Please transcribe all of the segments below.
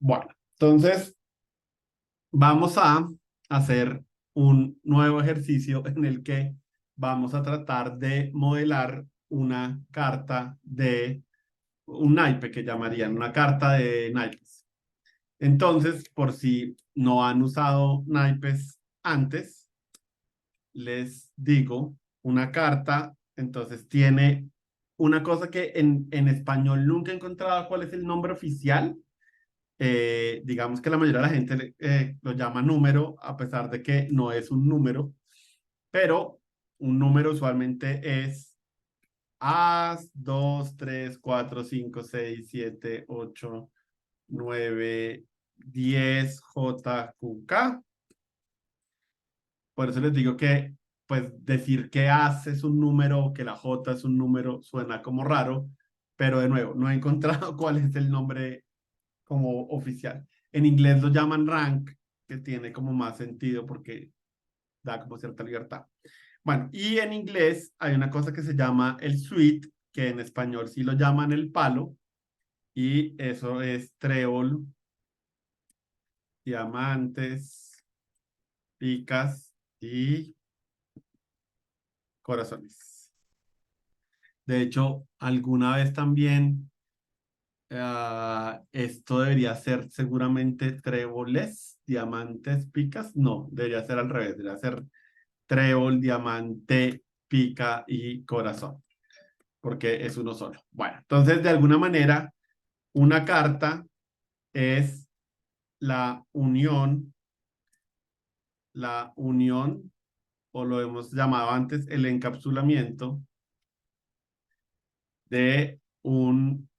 Bueno, entonces vamos a hacer un nuevo ejercicio en el que vamos a tratar de modelar una carta de un naipe que llamarían una carta de naipes. Entonces, por si no han usado naipes antes, les digo, una carta, entonces tiene una cosa que en español nunca he encontrado cuál es el nombre oficial. Digamos que la mayoría de la gente lo llama número, a pesar de que no es un número, pero un número usualmente es A, 2, 3, 4, 5, 6, 7, 8, 9, 10, J, Q, K. Por eso les digo que, pues, decir que A es un número o que la J es un número suena como raro, pero de nuevo, no he encontrado cuál es el nombre como oficial. En inglés lo llaman rank, que tiene como más sentido porque da como cierta libertad. Bueno, y en inglés hay una cosa que se llama el suite, que en español sí lo llaman el palo, y eso es trébol, diamantes, picas y corazones. De hecho, alguna vez también esto debería ser seguramente tréboles, diamantes, picas. No, debería ser al revés, debería ser trébol, diamante, pica y corazón, porque es uno solo. Bueno, entonces de alguna manera, una carta es la unión, o lo hemos llamado antes, el encapsulamiento de un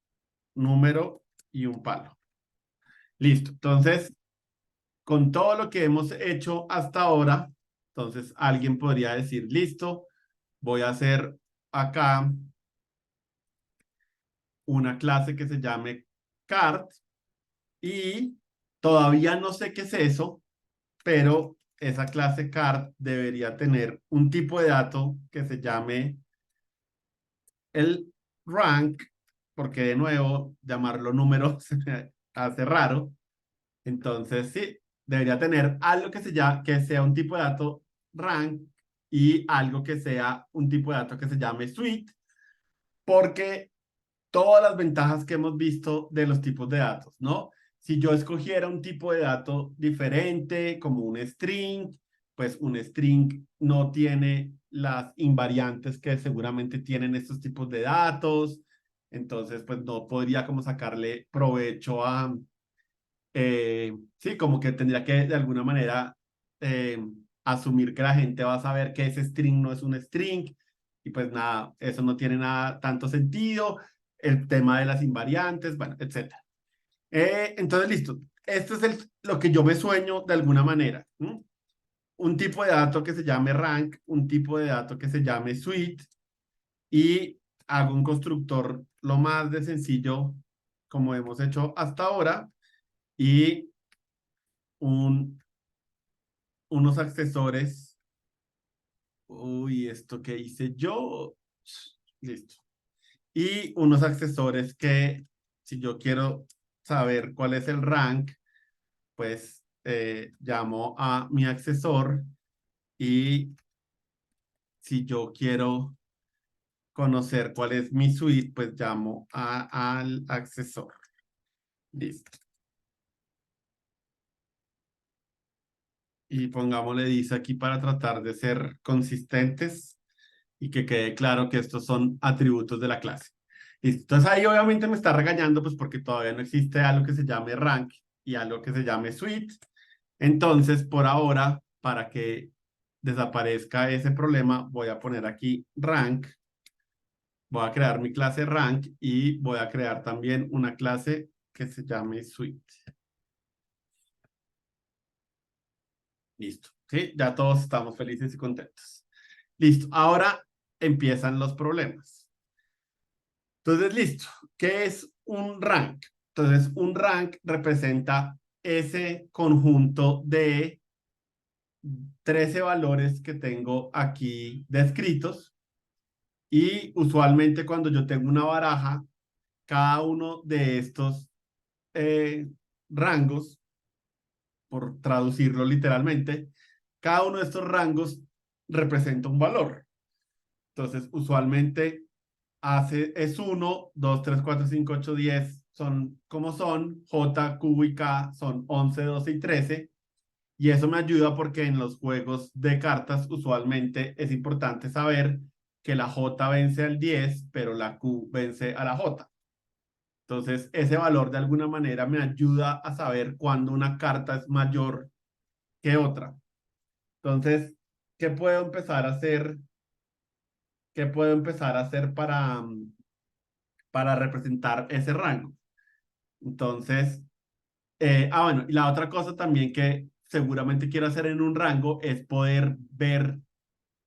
número y un palo. Listo. Entonces, con todo lo que hemos hecho hasta ahora, entonces alguien podría decir, listo, voy a hacer acá una clase que se llame card y todavía no sé qué es eso, pero esa clase card debería tener un tipo de dato que se llame el rank, porque de nuevo llamarlo número se me hace raro. Entonces, sí, debería tener algo que sea un tipo de dato rank y algo que sea un tipo de dato que se llame suite, porque todas las ventajas que hemos visto de los tipos de datos, ¿no? Si yo escogiera un tipo de dato diferente, como un string, pues un string no tiene las invariantes que seguramente tienen estos tipos de datos, entonces pues no podría como sacarle provecho a, sí, como que tendría que de alguna manera eh, asumir que la gente va a saber que ese string no es un string y pues nada, eso no tiene nada tanto sentido, el tema de las invariantes, bueno, etcétera. Entonces, listo, esto es lo que yo me sueño de alguna manera. ¿M? Un tipo de dato que se llame rank, un tipo de dato que se llame suite y hago un constructor lo más de sencillo como hemos hecho hasta ahora y un unos accesores. Uy, esto que hice yo. Listo. Y unos accesores que, si yo quiero saber cuál es el rank, pues llamo a mi accesor y si yo quiero conocer cuál es mi suite, pues llamo al accesor. Listo. Y pongámosle dice aquí para tratar de ser consistentes y que quede claro que estos son atributos de la clase. Listo. Entonces ahí obviamente me está regañando pues porque todavía no existe algo que se llame rank y algo que se llame suite. Entonces, por ahora, para que desaparezca ese problema, voy a poner aquí rank, voy a crear mi clase rank y voy a crear también una clase que se llame suite. Listo. ¿Sí? Ya todos estamos felices y contentos. Listo. Ahora empiezan los problemas. Entonces, listo. ¿Qué es un rank? Entonces, un rank representa ese conjunto de 13 valores que tengo aquí descritos y usualmente cuando yo tengo una baraja, cada uno de estos rangos, por traducirlo literalmente, cada uno de estos rangos representa un valor. Entonces, usualmente es 1, 2, 3, 4, 5, 8, 10 son como son, J, Q y K son 11, 12 y 13. Y eso me ayuda porque en los juegos de cartas usualmente es importante saber que la J vence al 10, pero la Q vence a la J. Entonces, ese valor de alguna manera me ayuda a saber cuándo una carta es mayor que otra. Entonces, ¿qué puedo empezar a hacer? ¿Qué puedo empezar a hacer para representar ese rango? Entonces, bueno, y la otra cosa también que seguramente quiero hacer en un rango es poder ver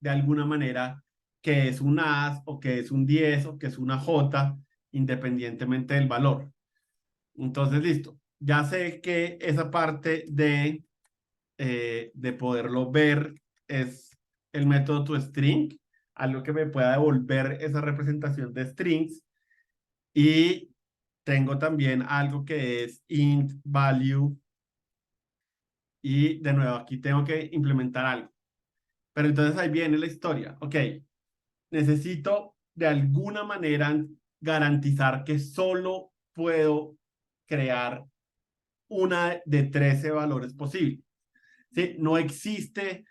de alguna manera que es un as o que es un 10 o que es una j, independientemente del valor. Entonces, listo. Ya sé que esa parte de poderlo ver es el método toString, algo que me pueda devolver esa representación de strings. Y tengo también algo que es int value. Y de nuevo, aquí tengo que implementar algo. Pero entonces ahí viene la historia. Ok, necesito de alguna manera garantizar que solo puedo crear una de 13 valores posibles. ¿Sí? No existe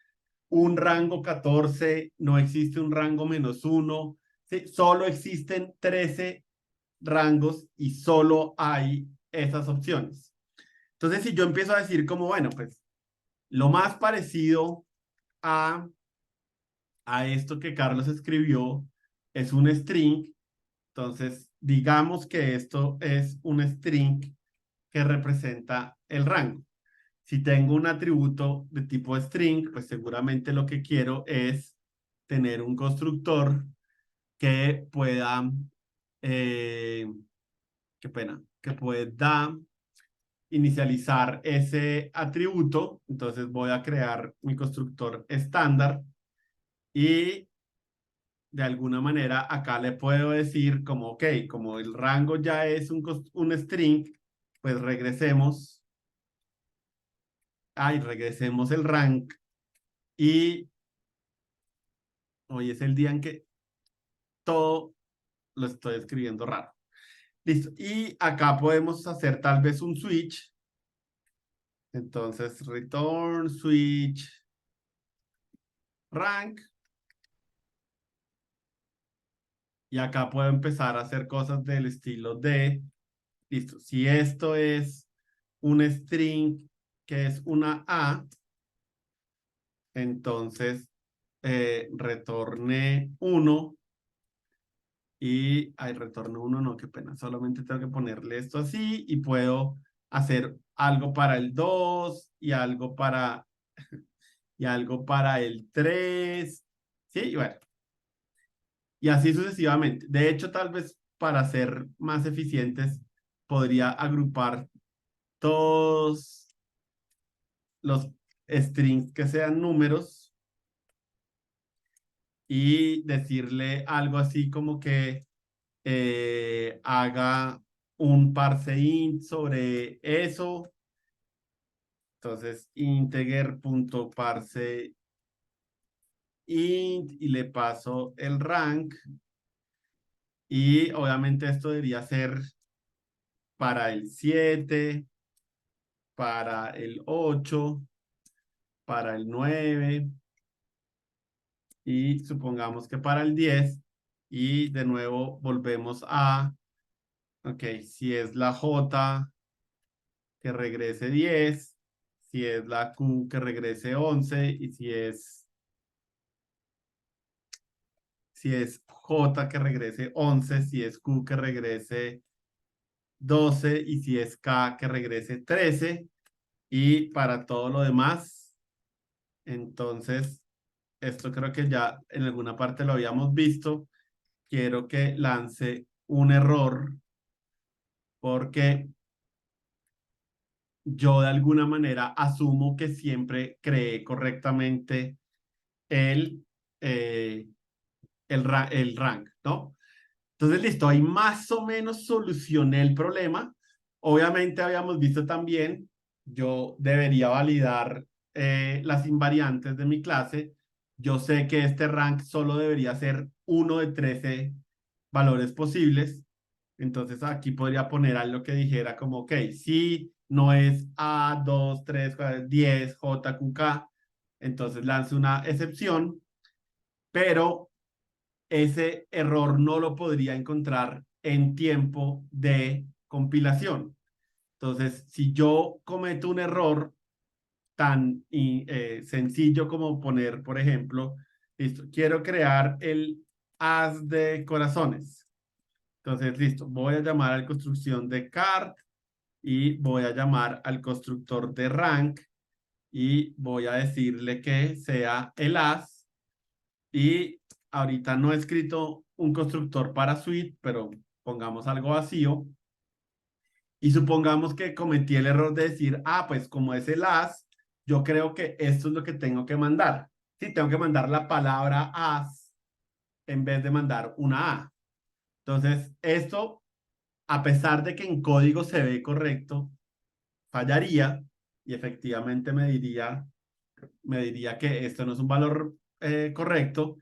un rango 14, no existe un rango -1, ¿sí? Solo existen 13 rangos y solo hay esas opciones. Entonces, si yo empiezo a decir como, bueno, pues lo más parecido a, a esto que Carlos escribió es un string. Entonces, digamos que esto es un string que representa el rango. Si tengo un atributo de tipo string, pues seguramente lo que quiero es tener un constructor que pueda, eh, qué pena, que pueda inicializar ese atributo. Entonces voy a crear mi constructor estándar y de alguna manera acá le puedo decir como, ok, como el rango ya es un string, pues regresemos el rank. Y hoy es el día en que todo lo estoy escribiendo raro. Listo. Y acá podemos hacer tal vez un switch. Entonces, return switch rank. Y acá puedo empezar a hacer cosas del estilo de, listo, si esto es un string que es una A, entonces retorne 1 y, ay, retorno 1, no, qué pena, solamente tengo que ponerle esto así y puedo hacer algo para el 2 y algo para el 3, ¿sí? Y bueno, y así sucesivamente. De hecho, tal vez para ser más eficientes, podría agrupar todos los strings que sean números y decirle algo así como que haga un parse int sobre eso. Entonces, integer.parse int y le paso el rank. Y obviamente esto debería ser para el 7, para el 8, para el 9 y supongamos que para el 10. Y de nuevo volvemos a, ok, si es la J, que regrese 10, si es la Q, que regrese 11 y si es J, que regrese 11, si es Q, que regrese 12 y si es K, que regrese 13. Y para todo lo demás, entonces, esto creo que ya en alguna parte lo habíamos visto. Quiero que lance un error porque yo de alguna manera asumo que siempre creé correctamente el, eh, el rank, ¿no? Entonces, listo, ahí más o menos solucioné el problema, Obviamente habíamos visto también, yo debería validar las invariantes de mi clase. Yo sé que este rank solo debería ser uno de 13 valores posibles. Entonces aquí podría poner algo que dijera como, ok, si no es A, 2, 3, 4, 10, J, Q, K, entonces lance una excepción, pero ese error no lo podría encontrar en tiempo de compilación. Entonces, si yo cometo un error tan sencillo como poner, por ejemplo, listo, quiero crear el as de corazones. Entonces, listo, voy a llamar a la construcción de card y voy a llamar al constructor de rank y voy a decirle que sea el as y ahorita no he escrito un constructor para suite, pero pongamos algo vacío y supongamos que cometí el error de decir, ah, pues como es el as, yo creo que esto es lo que tengo que mandar. Sí, tengo que mandar la palabra as en vez de mandar una A. Entonces, esto, a pesar de que en código se ve correcto, fallaría y efectivamente me diría que esto no es un valor correcto.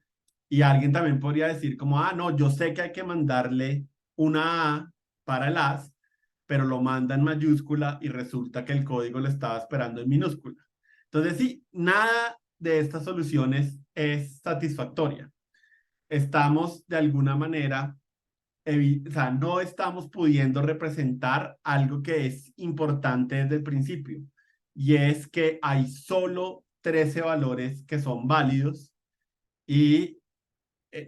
Y alguien también podría decir como, ah, no, yo sé que hay que mandarle una A para el as, pero lo manda en mayúscula y resulta que el código lo estaba esperando en minúscula. Entonces, sí, nada de estas soluciones es satisfactoria. Estamos de alguna manera, o sea, no estamos pudiendo representar algo que es importante desde el principio, y es que hay solo 13 valores que son válidos y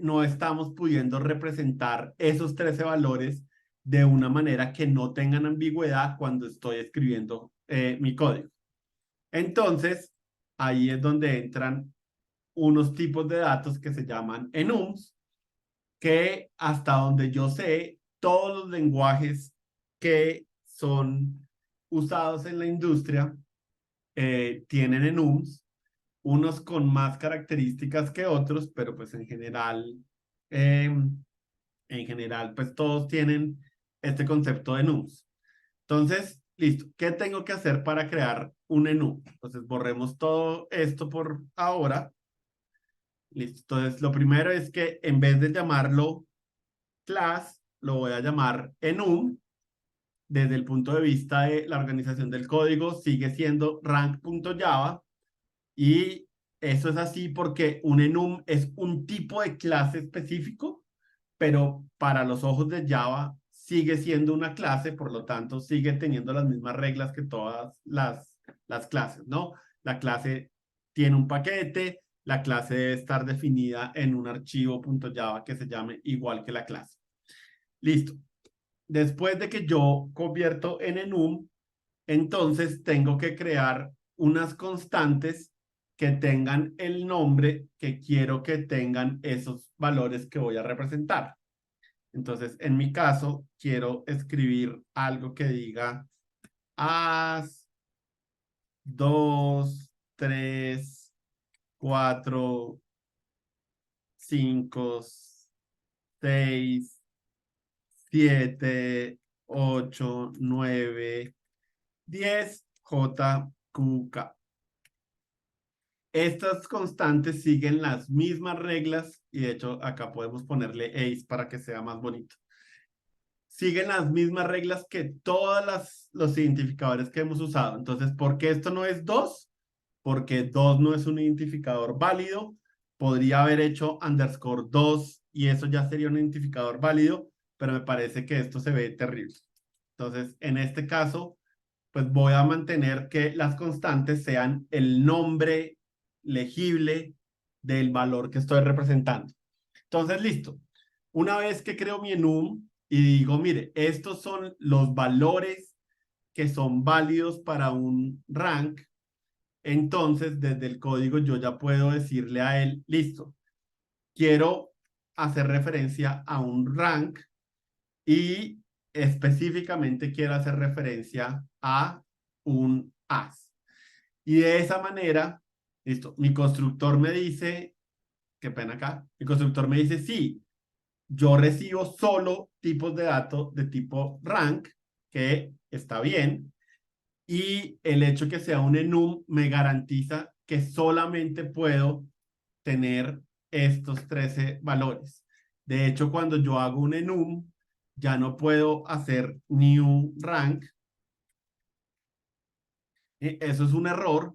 no estamos pudiendo representar esos 13 valores de una manera que no tengan ambigüedad cuando estoy escribiendo mi código. Entonces, ahí es donde entran unos tipos de datos que se llaman enums, que hasta donde yo sé, todos los lenguajes que son usados en la industria tienen enums, unos con más características que otros, pero pues en general, pues todos tienen este concepto de enums. Entonces, listo, ¿qué tengo que hacer para crear un enum? Entonces, borremos todo esto por ahora. Listo, entonces lo primero es que en vez de llamarlo class, lo voy a llamar enum. Desde el punto de vista de la organización del código, sigue siendo rank.java. Y eso es así porque un enum es un tipo de clase específico, pero para los ojos de Java sigue siendo una clase, por lo tanto sigue teniendo las mismas reglas que todas las clases, ¿no? La clase tiene un paquete, la clase debe estar definida en un archivo .java que se llame igual que la clase. Listo. Después de que yo convierto en enum, entonces tengo que crear unas constantes que tengan el nombre que quiero que tengan esos valores que voy a representar. Entonces, en mi caso, quiero escribir algo que diga as 2, 3, 4, 5, 6, 7, 8, 9, 10, JQK. Estas constantes siguen las mismas reglas y de hecho acá podemos ponerle ace para que sea más bonito. Siguen las mismas reglas que todos los identificadores que hemos usado. Entonces, ¿por qué esto no es 2? Porque 2 no es un identificador válido. Podría haber hecho underscore 2 y eso ya sería un identificador válido, pero me parece que esto se ve terrible. Entonces, en este caso, pues voy a mantener que las constantes sean el nombre legible del valor que estoy representando. Entonces, listo. Una vez que creo mi enum y digo, mire, estos son los valores que son válidos para un rank, entonces desde el código yo ya puedo decirle a él, listo, quiero hacer referencia a un rank y específicamente quiero hacer referencia a un as. Y de esa manera, listo, mi constructor me dice, qué pena acá, mi constructor me dice, sí, yo recibo solo tipos de datos de tipo rank que está bien. Y el hecho que sea un enum me garantiza que solamente puedo tener estos 13 valores. De hecho, cuando yo hago un enum, ya no puedo hacer new rank. Eso es un error.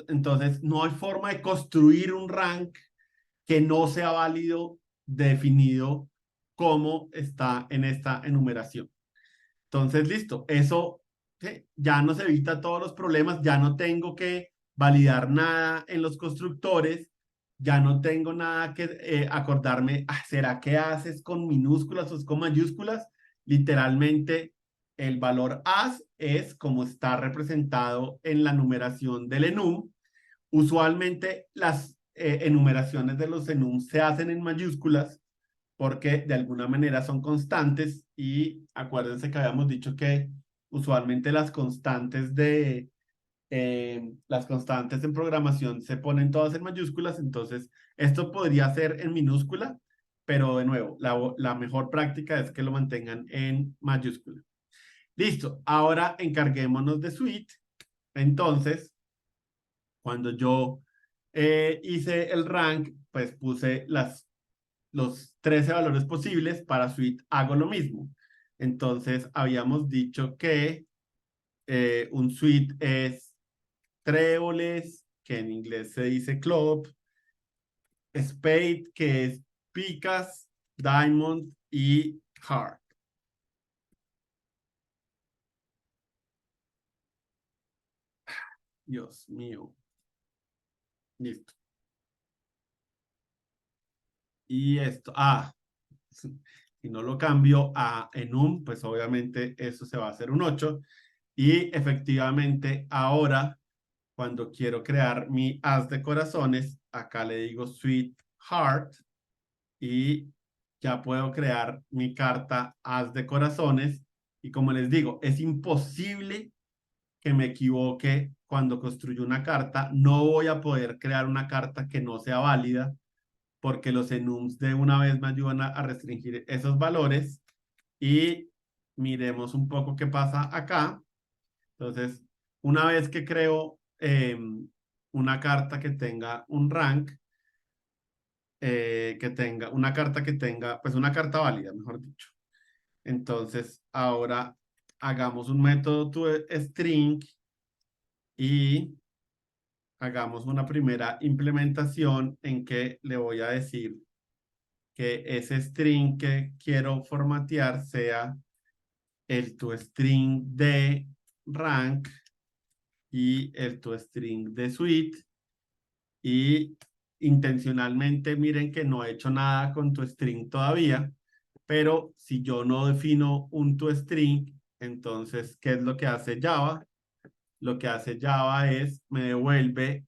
Entonces, no hay forma de construir un rank que no sea válido definido como está en esta enumeración. Entonces, listo, eso ya nos evita todos los problemas, ya no tengo que validar nada en los constructores, ya no tengo nada que acordarme, ¿será que haces con minúsculas o con mayúsculas? Literalmente, el valor as es como está representado en la numeración del enum. Usualmente las enumeraciones de los enum se hacen en mayúsculas porque de alguna manera son constantes y acuérdense que habíamos dicho que usualmente las constantes en programación se ponen todas en mayúsculas, entonces esto podría ser en minúscula, pero de nuevo, la mejor práctica es que lo mantengan en mayúscula. Listo, ahora encarguémonos de suite. Entonces, cuando yo hice el rank, pues puse los 13 valores posibles. Para suite hago lo mismo. Entonces, habíamos dicho que un suite es tréboles, que en inglés se dice club, spade, que es picas, diamond y heart. Dios mío. Listo. Y esto, si no lo cambio a enum, pues obviamente eso se va a hacer un 8. Y efectivamente ahora, cuando quiero crear mi as de corazones, acá le digo sweet heart y ya puedo crear mi carta as de corazones. Y como les digo, es imposible que me equivoque cuando construyo una carta. No voy a poder crear una carta que no sea válida porque los enums de una vez me ayudan a restringir esos valores. Y miremos un poco qué pasa acá. Entonces, una vez que creo una carta que tenga un rank, que tenga una carta que tenga, pues una carta válida, mejor dicho. Entonces, ahora hagamos un método toString y hagamos una primera implementación en que le voy a decir que ese string que quiero formatear sea el toString de rank y el toString de suite. Y intencionalmente miren que no he hecho nada con toString todavía, pero si yo no defino un toString, entonces, ¿qué es lo que hace Java? Lo que hace Java es me devuelve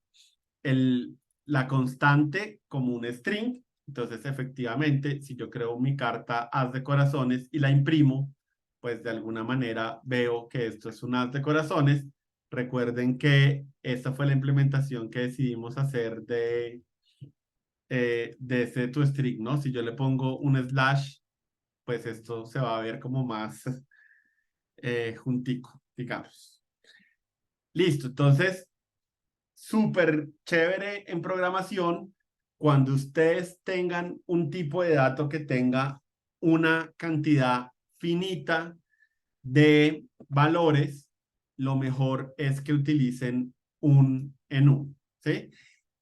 la constante como un string. Entonces, efectivamente, si yo creo mi carta as de corazones y la imprimo, pues de alguna manera veo que esto es un as de corazones. Recuerden que esta fue la implementación que decidimos hacer de ese toString, ¿no? Si yo le pongo un slash, pues esto se va a ver como más juntico, digamos. Listo, entonces súper chévere en programación cuando ustedes tengan un tipo de dato que tenga una cantidad finita de valores, lo mejor es que utilicen un enum, ¿sí?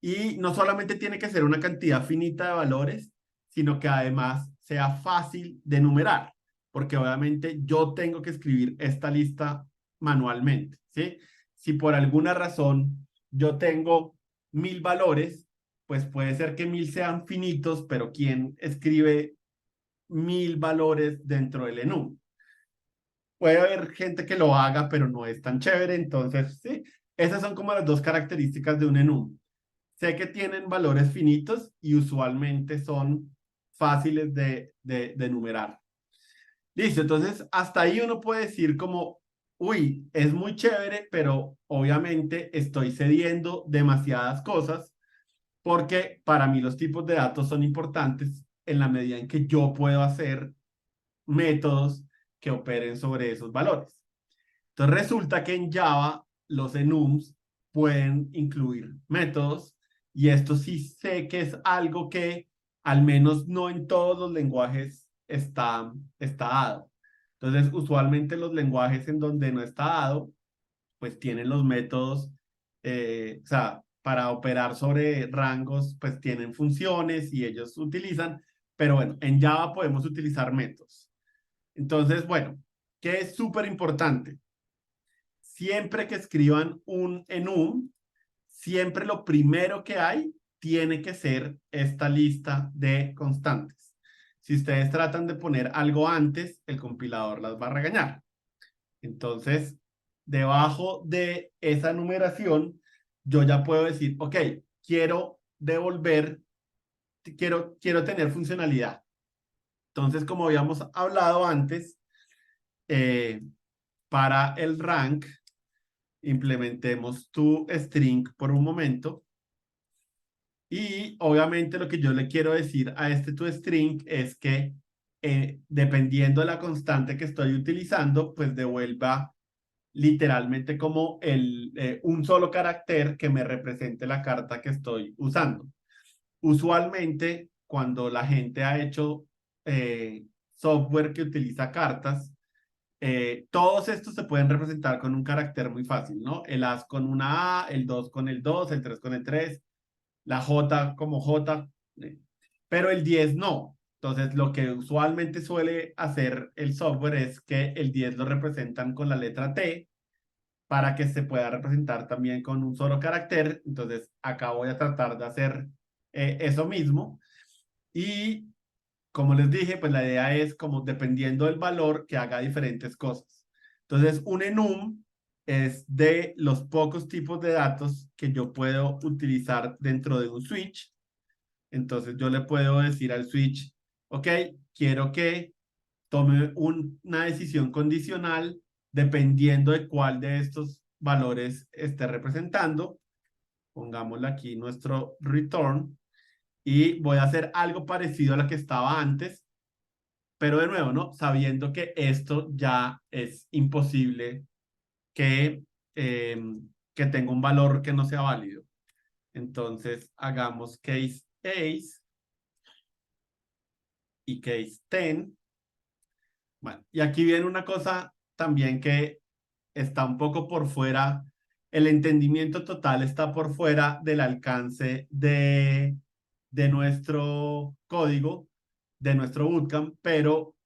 Y no solamente tiene que ser una cantidad finita de valores, sino que además sea fácil de numerar, porque obviamente yo tengo que escribir esta lista manualmente, ¿sí? Si por alguna razón yo tengo 1000 valores, pues puede ser que 1000 sean finitos, pero ¿quién escribe 1000 valores dentro del enum? Puede haber gente que lo haga, pero no es tan chévere, entonces, sí, esas son como las dos características de un enum. Sé que tienen valores finitos y usualmente son fáciles de numerar. Listo, entonces hasta ahí uno puede decir como, uy, es muy chévere, pero obviamente estoy cediendo demasiadas cosas porque para mí los tipos de datos son importantes en la medida en que yo puedo hacer métodos que operen sobre esos valores. Entonces resulta que en Java los enums pueden incluir métodos y esto sí sé que es algo que al menos no en todos los lenguajes está dado. Entonces usualmente los lenguajes en donde no está dado pues tienen los métodos, o sea, para operar sobre rangos pues tienen funciones y ellos utilizan, pero bueno, en Java podemos utilizar métodos. Entonces, bueno, ¿qué es súper importante? Siempre que escriban un enum, siempre lo primero que hay tiene que ser esta lista de constantes. Si ustedes tratan de poner algo antes, el compilador las va a regañar. Entonces, debajo de esa numeración, yo ya puedo decir, ok, quiero devolver, quiero tener funcionalidad. Entonces, como habíamos hablado antes, eh, para el rank, implementemos tu string por un momento. Y obviamente lo que yo le quiero decir a este tu string es que dependiendo de la constante que estoy utilizando, pues devuelva literalmente como un solo carácter que me represente la carta que estoy usando. Usualmente, cuando la gente ha hecho software que utiliza cartas, todos estos se pueden representar con un carácter muy fácil, ¿no? El as con una A, el 2 con el 2, el 3 con el 3, la J como J, pero el 10 no. Entonces, lo que usualmente suele hacer el software es que el 10 lo representan con la letra T para que se pueda representar también con un solo carácter. Entonces, acá voy a tratar de hacer eso mismo. Y como les dije, pues la idea es como dependiendo del valor que haga diferentes cosas. Entonces, un enum es de los pocos tipos de datos que yo puedo utilizar dentro de un switch. Entonces, yo le puedo decir al switch, ok, quiero que tome una decisión condicional dependiendo de cuál de estos valores esté representando. Pongámosle aquí nuestro return y voy a hacer algo parecido a lo que estaba antes, pero de nuevo, ¿no? Sabiendo que esto ya es imposible que, eh, que tenga un valor que no sea válido. Entonces, hagamos case ace y case 10. Bueno, y aquí viene una cosa también que está un poco por fuera, el entendimiento total está por fuera del alcance de nuestro código, de nuestro bootcamp, pero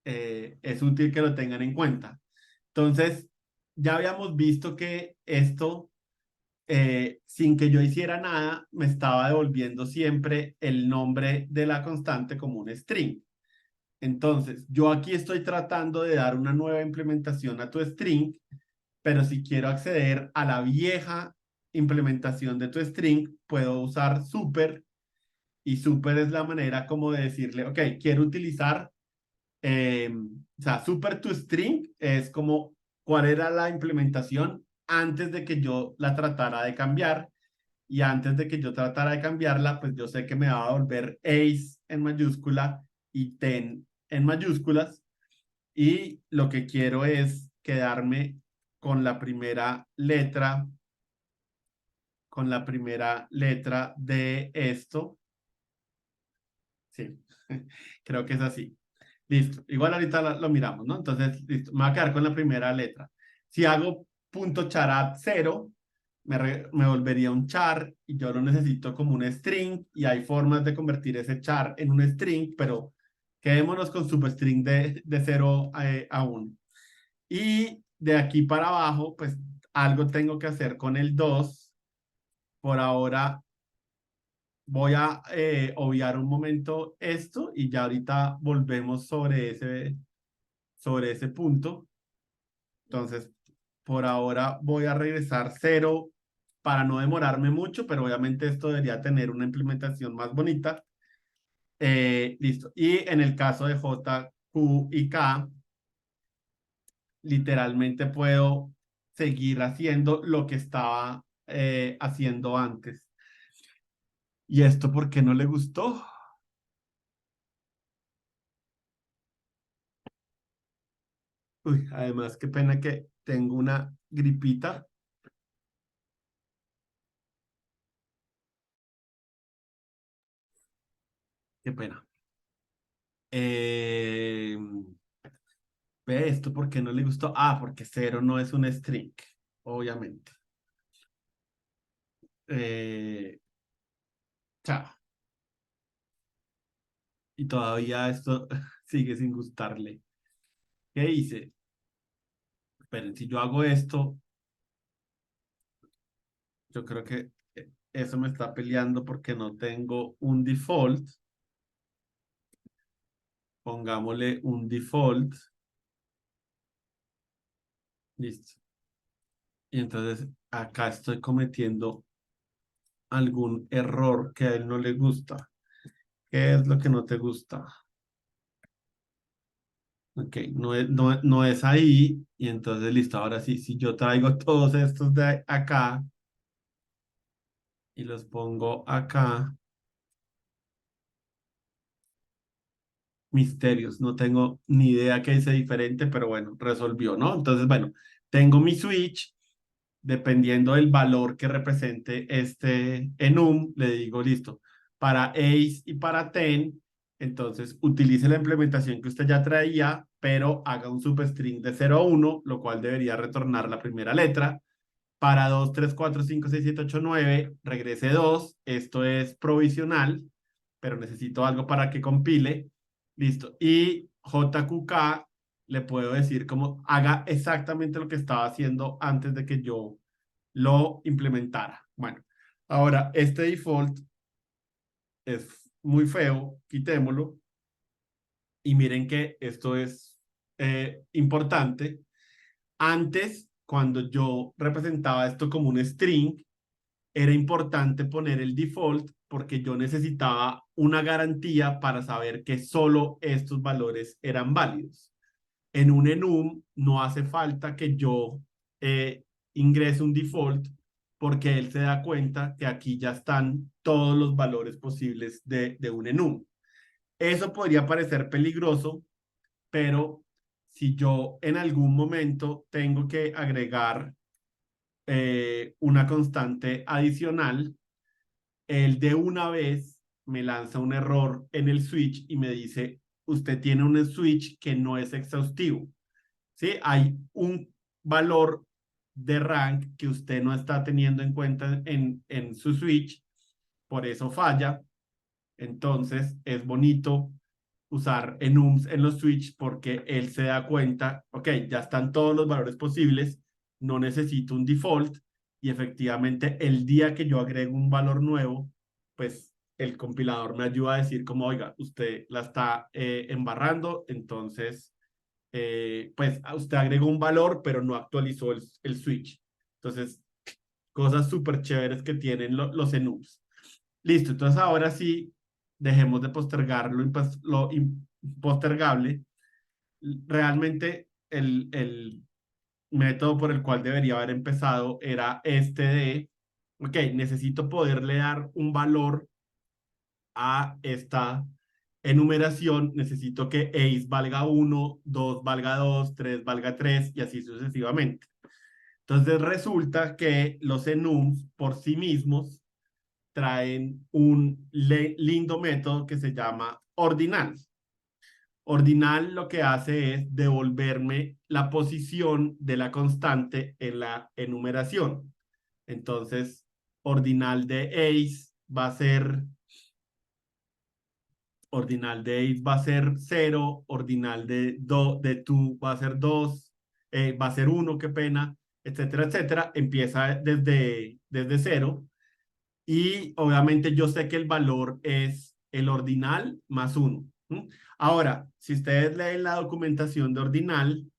es útil que lo tengan en cuenta. Entonces, ya habíamos visto que esto, sin que yo hiciera nada, me estaba devolviendo siempre el nombre de la constante como un string. Entonces, yo aquí estoy tratando de dar una nueva implementación a tu string, pero si quiero acceder a la vieja implementación de tu string, puedo usar super y super es la manera como de decirle, ok, quiero utilizar, o sea, super to string es como cuál era la implementación antes de que yo la tratara de cambiar y antes de que yo tratara de cambiarla, pues yo sé que me va a volver ace en mayúscula y ten en mayúsculas y lo que quiero es quedarme con la primera letra, con la primera letra de esto. Sí, creo que es así. Listo. Igual ahorita lo miramos, ¿no? Entonces, listo. Me voy a quedar con la primera letra. Si hago punto charat 0, me volvería un char y yo lo necesito como un string y hay formas de convertir ese char en un string, pero quedémonos con substring de 0 a 1. Y de aquí para abajo, pues algo tengo que hacer con el 2. Por ahora voy a obviar un momento esto y ya ahorita volvemos sobre ese punto. Entonces, por ahora voy a regresar 0 para no demorarme mucho, pero obviamente esto debería tener una implementación más bonita. Listo. Y en el caso de J, Q y K, literalmente puedo seguir haciendo lo que estaba haciendo antes. ¿Y esto por qué no le gustó? Uy, además, qué pena que tengo una gripita. Qué pena. Eh, Ve esto porque no le gustó. Ah, porque cero no es un string, obviamente. Chao. Y todavía esto sigue sin gustarle. ¿Qué hice? Esperen, si yo hago esto, yo creo que eso me está peleando porque no tengo un default. Pongámosle un default. Listo. Y entonces acá estoy cometiendo algún error que a él no le gusta. ¿Qué es lo que no te gusta? Ok, no es ahí. Y entonces, listo, ahora sí, si yo traigo todos estos de acá y los pongo acá, misterios, no tengo ni idea qué hice diferente, pero bueno, resolvió, ¿no? Entonces, bueno, tengo mi switch, dependiendo del valor que represente este enum, le digo, listo, para ace y para ten, entonces utilice la implementación que usted ya traía, pero haga un substring de 0 a 1, lo cual debería retornar la primera letra. Para 2 3 4 5 6 7 8 9 regrese 2. Esto es provisional, pero necesito algo para que compile. Listo. Y JQK le puedo decir como haga exactamente lo que estaba haciendo antes de que yo lo implementara. Bueno, ahora este default es muy feo, quitémoslo. Y miren que esto es importante. Antes, cuando yo representaba esto como un string, era importante poner el default porque yo necesitaba una garantía para saber que solo estos valores eran válidos. En un enum no hace falta que yo ingrese un default porque él se da cuenta que aquí ya están todos los valores posibles de un enum. Eso podría parecer peligroso, pero si yo en algún momento tengo que agregar una constante adicional, él de una vez me lanza un error en el switch y me dice, usted tiene un switch que no es exhaustivo. ¿Sí? Hay un valor de rank que usted no está teniendo en cuenta en su switch, por eso falla. Entonces es bonito usar enums en los switch porque él se da cuenta, ok, ya están todos los valores posibles, no necesito un default y efectivamente el día que yo agrego un valor nuevo, pues el compilador me ayuda a decir como, oiga, usted la está embarrando, entonces, pues usted agregó un valor, pero no actualizó el switch. Entonces, cosas súper chéveres que tienen los enums. Listo, entonces ahora sí, dejemos de postergar lo impostergable. Realmente el método por el cual debería haber empezado era este de, ok, necesito poderle dar un valor a esta enumeración, necesito que ace valga 1, 2 valga 2, 3 valga 3 y así sucesivamente. Entonces resulta que los enums por sí mismos traen un lindo método que se llama ordinal. Ordinal lo que hace es devolverme la posición de la constante en la enumeración. Entonces, ordinal de ace va a ser, ordinal de ace va a ser 0, ordinal de two va a ser 2, va a ser 1, qué pena, etcétera, etcétera. Empieza desde 0. Y obviamente yo sé que el valor es el ordinal más 1. Ahora, si ustedes leen la documentación de ordinal,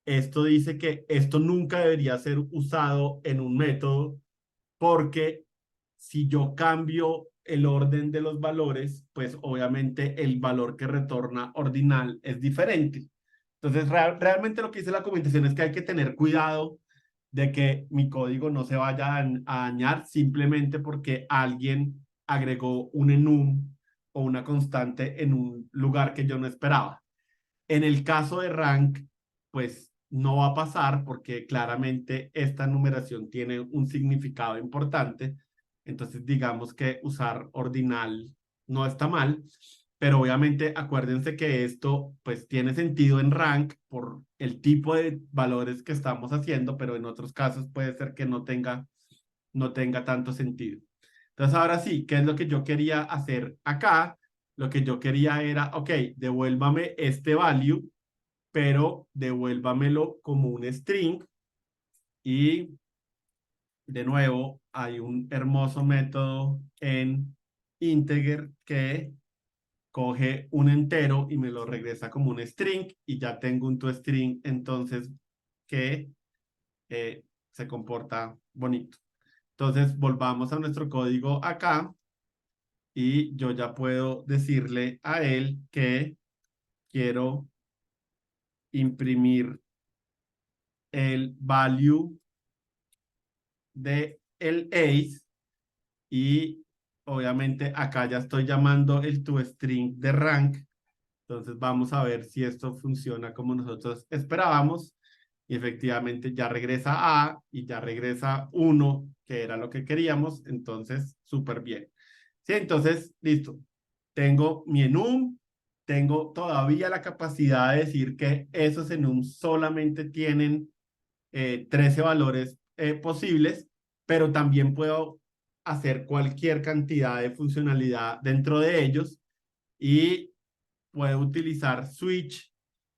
esto dice que esto nunca debería ser usado en un método porque si yo cambio el orden de los valores, pues obviamente el valor que retorna ordinal es diferente. Entonces, realmente lo que dice la documentación es que hay que tener cuidado de que mi código no se vaya a dañar simplemente porque alguien agregó un enum o una constante en un lugar que yo no esperaba. En el caso de rank, pues no va a pasar porque claramente esta numeración tiene un significado importante. Entonces, digamos que usar ordinal no está mal, pero obviamente acuérdense que esto pues tiene sentido en rank por el tipo de valores que estamos haciendo, pero en otros casos puede ser que no tenga tanto sentido. Entonces, ahora sí, ¿qué es lo que yo quería hacer acá? Lo que yo quería era, ok, devuélvame este value, pero devuélvamelo como un string y de nuevo hay un hermoso método en integer que coge un entero y me lo regresa como un string y ya tengo un toString entonces que se comporta bonito. Entonces volvamos a nuestro código acá y yo ya puedo decirle a él que quiero imprimir el value de el ace y obviamente acá ya estoy llamando el toString de rank. Entonces vamos a ver si esto funciona como nosotros esperábamos. Y efectivamente ya regresa A y ya regresa 1, que era lo que queríamos. Entonces, súper bien. Sí, entonces, listo. Tengo mi enum, tengo todavía la capacidad de decir que esos enum solamente tienen 13 valores posibles, pero también puedo hacer cualquier cantidad de funcionalidad dentro de ellos y puedo utilizar switch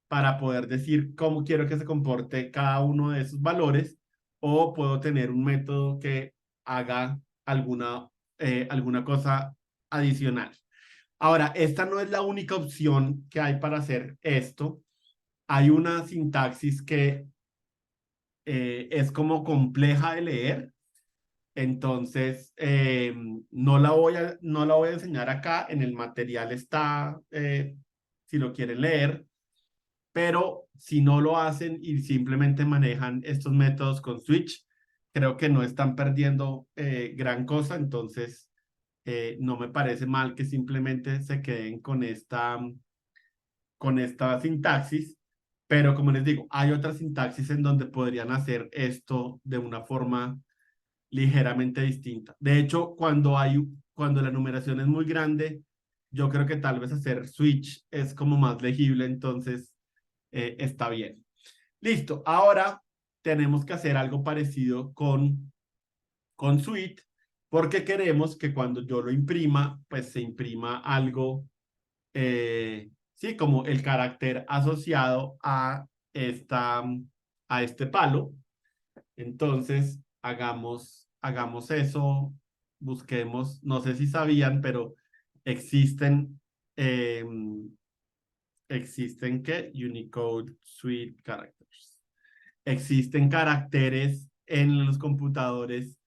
para poder decir cómo quiero que se comporte cada uno de esos valores o puedo tener un método que haga alguna cosa adicional. Ahora, esta no es la única opción que hay para hacer esto. Hay una sintaxis que es como compleja de leer, entonces no la voy a enseñar acá, en el material está, si lo quieren leer, pero si no lo hacen y simplemente manejan estos métodos con switch, creo que no están perdiendo gran cosa, entonces no me parece mal que simplemente se queden con esta sintaxis, pero como les digo, hay otras sintaxis en donde podrían hacer esto de una forma ligeramente distinta. De hecho, cuando la numeración es muy grande, yo creo que tal vez hacer switch es como más legible, entonces está bien. Listo, ahora tenemos que hacer algo parecido con suite, porque queremos que cuando yo lo imprima, pues se imprima algo sí, como el carácter asociado esta, a este palo. Entonces, hagamos eso, busquemos, no sé si sabían, pero existen, eh, existen ¿qué? Unicode Suite Characters. Existen caracteres en los computadores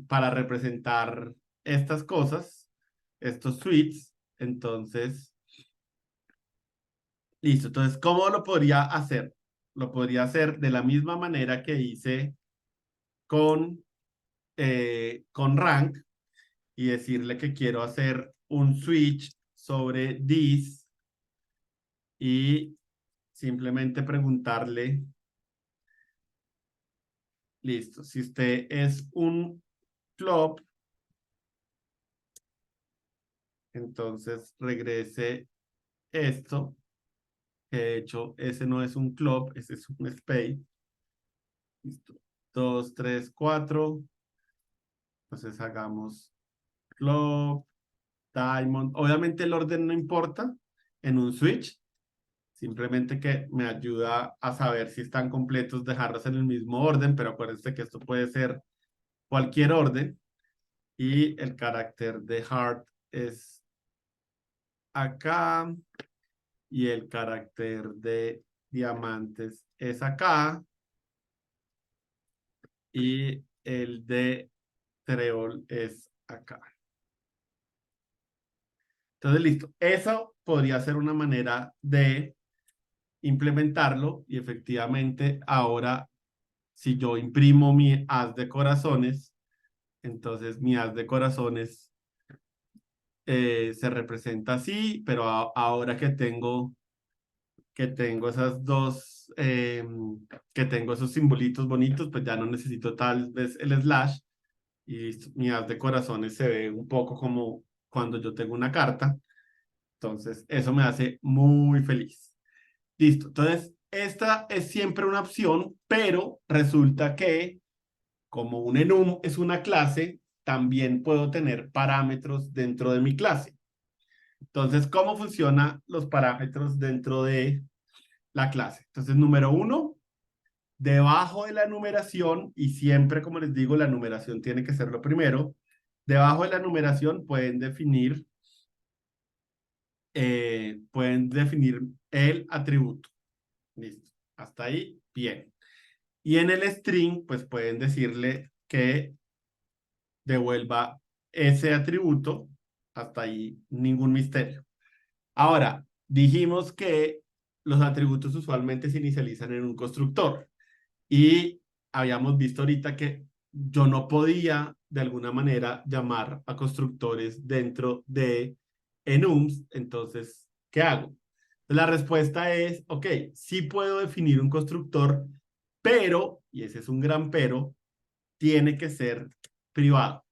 para representar estas cosas, estos suites. Entonces, listo. Entonces, ¿cómo lo podría hacer? Lo podría hacer de la misma manera que hice con, con rank y decirle que quiero hacer un switch sobre this y simplemente preguntarle, listo, si usted es un club, entonces regrese esto, que de hecho ese no es un club, ese es un spade. Listo. 2, 3, 4. Entonces hagamos club, diamond. Obviamente el orden no importa en un switch, simplemente que me ayuda a saber si están completos, dejarlos en el mismo orden, pero acuérdense que esto puede ser cualquier orden y el carácter de heart es acá y el carácter de diamantes es acá y el de treol es acá. Entonces, listo. Eso podría ser una manera de implementarlo y efectivamente ahora si yo imprimo mi haz de corazones, entonces mi haz de corazones se representa así, pero ahora que tengo que tengo esas dos, que tengo esos simbolitos bonitos, pues ya no necesito tal vez el slash y mi haz de corazones se ve un poco como cuando yo tengo una carta. Entonces, eso me hace muy feliz. Listo. Entonces, esta es siempre una opción, pero resulta que como un enum es una clase, también puedo tener parámetros dentro de mi clase. Entonces, ¿cómo funcionan los parámetros dentro de la clase? Entonces, número uno, debajo de la numeración, y siempre, como les digo, la numeración tiene que ser lo primero, debajo de la numeración pueden definir el atributo. Listo. Hasta ahí, bien. Y en el string, pues pueden decirle que devuelva ese atributo. Hasta ahí, ningún misterio. Ahora, dijimos que los atributos usualmente se inicializan en un constructor y habíamos visto ahorita que yo no podía de alguna manera llamar a constructores dentro de enums. Entonces, ¿qué hago? La respuesta es, ok, sí puedo definir un constructor, pero, y ese es un gran pero, tiene que ser privado.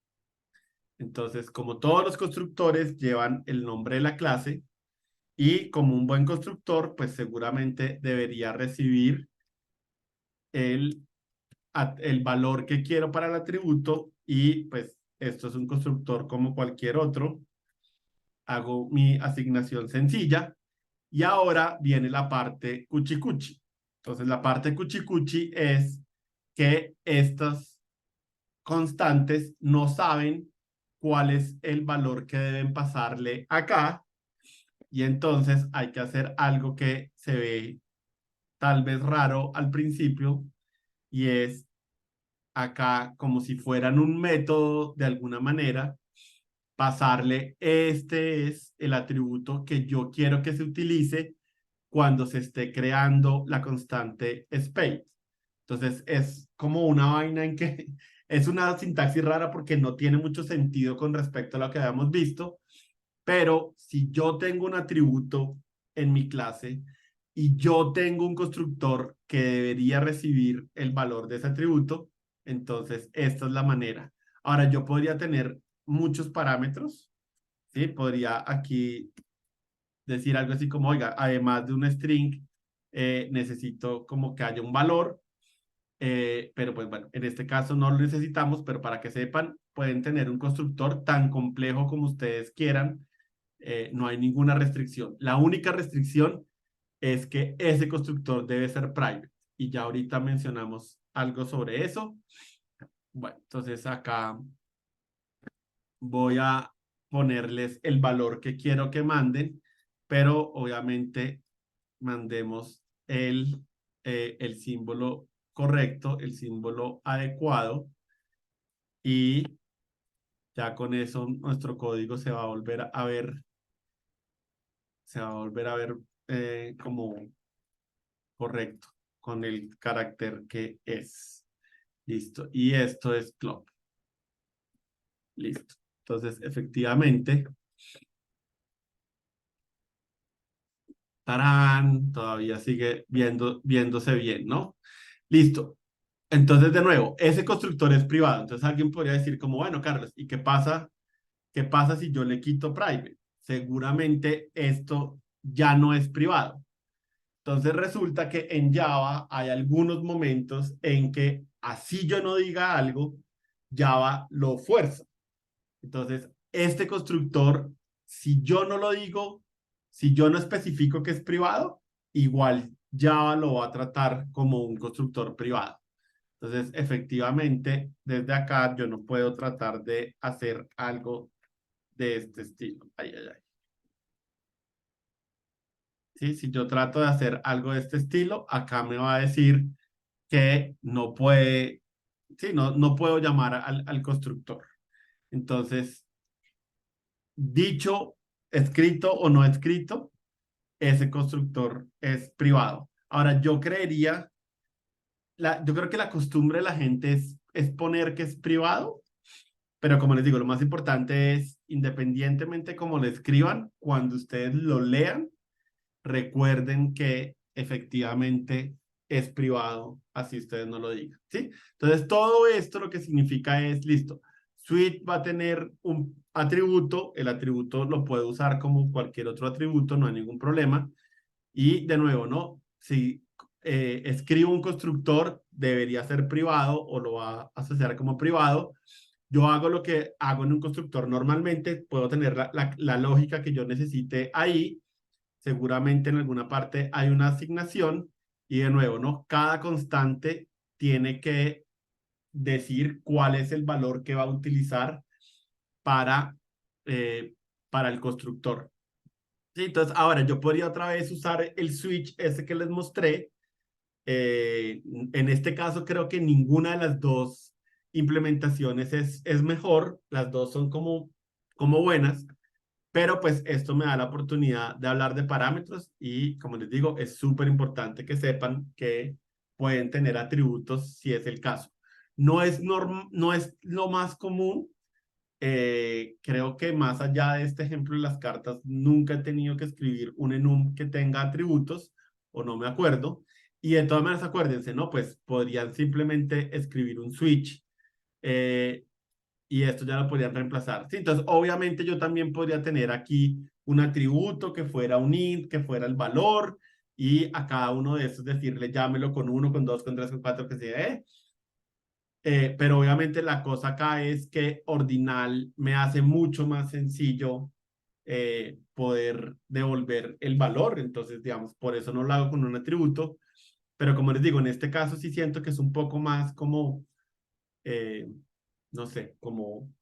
Entonces, como todos los constructores llevan el nombre de la clase y como un buen constructor, pues seguramente debería recibir el, el valor que quiero para el atributo y pues esto es un constructor como cualquier otro. Hago mi asignación sencilla y ahora viene la parte cuchicuchi. Entonces, la parte cuchicuchi es que estas constantes no saben cuál es el valor que deben pasarle acá y entonces hay que hacer algo que se ve tal vez raro al principio y es acá como si fueran un método de alguna manera, pasarle este es el atributo que yo quiero que se utilice cuando se esté creando la constante space. Entonces es como una vaina en que es una sintaxis rara porque no tiene mucho sentido con respecto a lo que habíamos visto, pero si yo tengo un atributo en mi clase y yo tengo un constructor que debería recibir el valor de ese atributo, entonces esta es la manera. Ahora yo podría tener muchos parámetros, ¿sí? Podría aquí decir algo así como, oiga, además de un string, necesito como que haya un valor, pero pues bueno, en este caso no lo necesitamos, pero para que sepan, pueden tener un constructor tan complejo como ustedes quieran, no hay ninguna restricción. La única restricción es que ese constructor debe ser private. Y ya ahorita mencionamos algo sobre eso. Bueno, entonces acá voy a ponerles el valor que quiero que manden, pero obviamente mandemos el símbolo correcto, el símbolo adecuado y ya con eso nuestro código se va a volver a ver, se va a volver a ver como correcto con el carácter que es. Listo. Y esto es club. Listo. Entonces, efectivamente, tarán, todavía sigue viéndose bien, ¿no? Listo. Entonces, de nuevo, ese constructor es privado. Entonces, alguien podría decir como, bueno, Carlos, ¿y qué pasa? ¿Qué pasa si yo le quito private? Seguramente esto ya no es privado. Entonces resulta que en Java hay algunos momentos en que así yo no diga algo, Java lo fuerza. Entonces, este constructor, si yo no lo digo, si yo no especifico que es privado, igual Java lo va a tratar como un constructor privado. Entonces, efectivamente, desde acá yo no puedo tratar de hacer algo de este estilo. Ay, ay, ay. ¿Sí? Si yo trato de hacer algo de este estilo, acá me va a decir que no puede, sí, no puedo llamar al constructor. Entonces, dicho, escrito o no escrito, ese constructor es privado. Ahora, yo creo que la costumbre de la gente es poner que es privado, pero como les digo, lo más importante es, independientemente cómo lo escriban, cuando ustedes lo lean, recuerden que efectivamente es privado, así ustedes no lo digan, ¿sí? Entonces, todo esto lo que significa es, listo, Suite va a tener un atributo, el atributo lo puede usar como cualquier otro atributo, no hay ningún problema. Y de nuevo, ¿no? Si escribo un constructor, debería ser privado o lo va a asociar como privado. Yo hago lo que hago en un constructor normalmente, puedo tener la lógica que yo necesite ahí. Seguramente en alguna parte hay una asignación y de nuevo, ¿no? Cada constante tiene que decir cuál es el valor que va a utilizar para, eh, para el constructor. Sí, entonces, ahora yo podría otra vez usar el switch ese que les mostré. En este caso, creo que ninguna de las dos implementaciones es mejor. Las dos son como buenas, pero pues esto me da la oportunidad de hablar de parámetros y, como les digo, es súper importante que sepan que pueden tener atributos si es el caso. No es lo más común. Creo que más allá de este ejemplo de las cartas, nunca he tenido que escribir un enum que tenga atributos, o no me acuerdo. Y de todas maneras, acuérdense, ¿no? Pues podrían simplemente escribir un switch eh, y esto ya lo podrían reemplazar. Sí, entonces, obviamente yo también podría tener aquí un atributo que fuera un int, que fuera el valor, y a cada uno de estos decirle llámelo con uno, con dos, con tres, con cuatro, que sea, pero obviamente la cosa acá es que Ordinal me hace mucho más sencillo poder devolver el valor. Entonces, digamos, por eso no lo hago con un atributo. Pero como les digo, en este caso sí siento que es un poco más como, eh, no sé, como,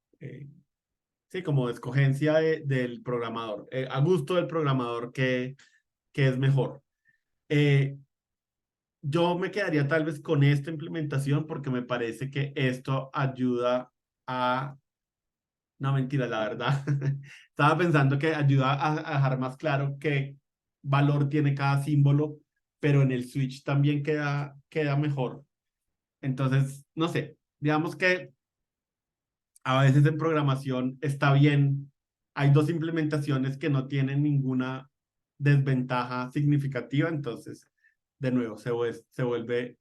sí, como escogencia del programador, a gusto del programador que es mejor. Eh, yo me quedaría tal vez con esta implementación porque me parece que esto ayuda a... No, mentira, la verdad. Estaba pensando que ayuda a dejar más claro qué valor tiene cada símbolo, pero en el switch también queda mejor. Entonces, no sé, digamos que a veces en programación está bien. Hay dos implementaciones que no tienen ninguna desventaja significativa, entonces, de nuevo, se vuelve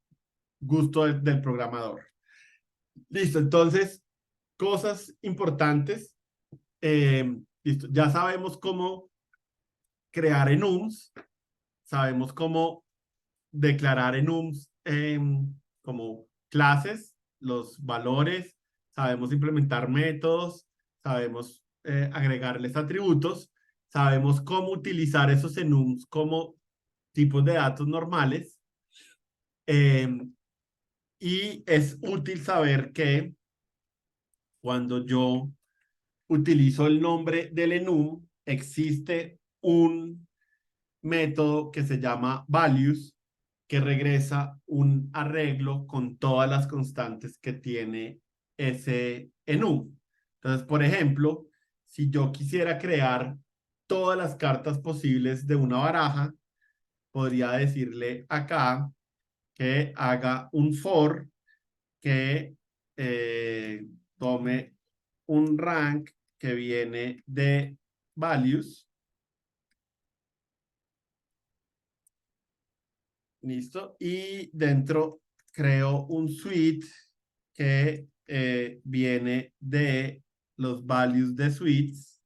gusto del programador. Listo, entonces, cosas importantes. Listo, ya sabemos cómo crear enums, sabemos cómo declarar enums como clases, los valores, sabemos implementar métodos, sabemos agregarles atributos, sabemos cómo utilizar esos enums como tipos de datos normales. eh, y es útil saber que cuando yo utilizo el nombre del enum, existe un método que se llama values, que regresa un arreglo con todas las constantes que tiene ese enum. Entonces, por ejemplo, si yo quisiera crear todas las cartas posibles de una baraja, podría decirle acá que haga un for que tome un rank que viene de values. Listo. Y dentro creo un suite que viene de los values de suites.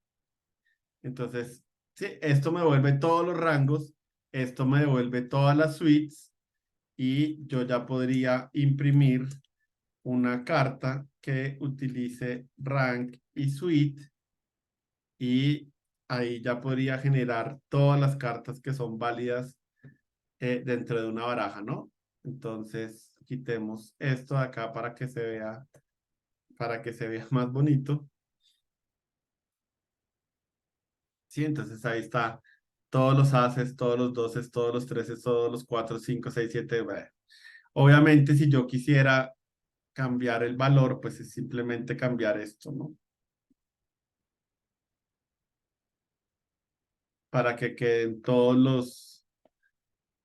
Entonces, sí, esto me devuelve todos los rangos, esto me devuelve todas las suites y yo ya podría imprimir una carta que utilice rank y suite y ahí ya podría generar todas las cartas que son válidas dentro de una baraja, ¿no? Entonces, quitemos esto de acá para que se vea más bonito. Sí, entonces ahí está. Todos los aces, todos los doces, todos los treces, todos los cuatro, cinco, seis, siete. Bueno. Obviamente, si yo quisiera cambiar el valor, pues es simplemente cambiar esto, ¿no? Para que queden todos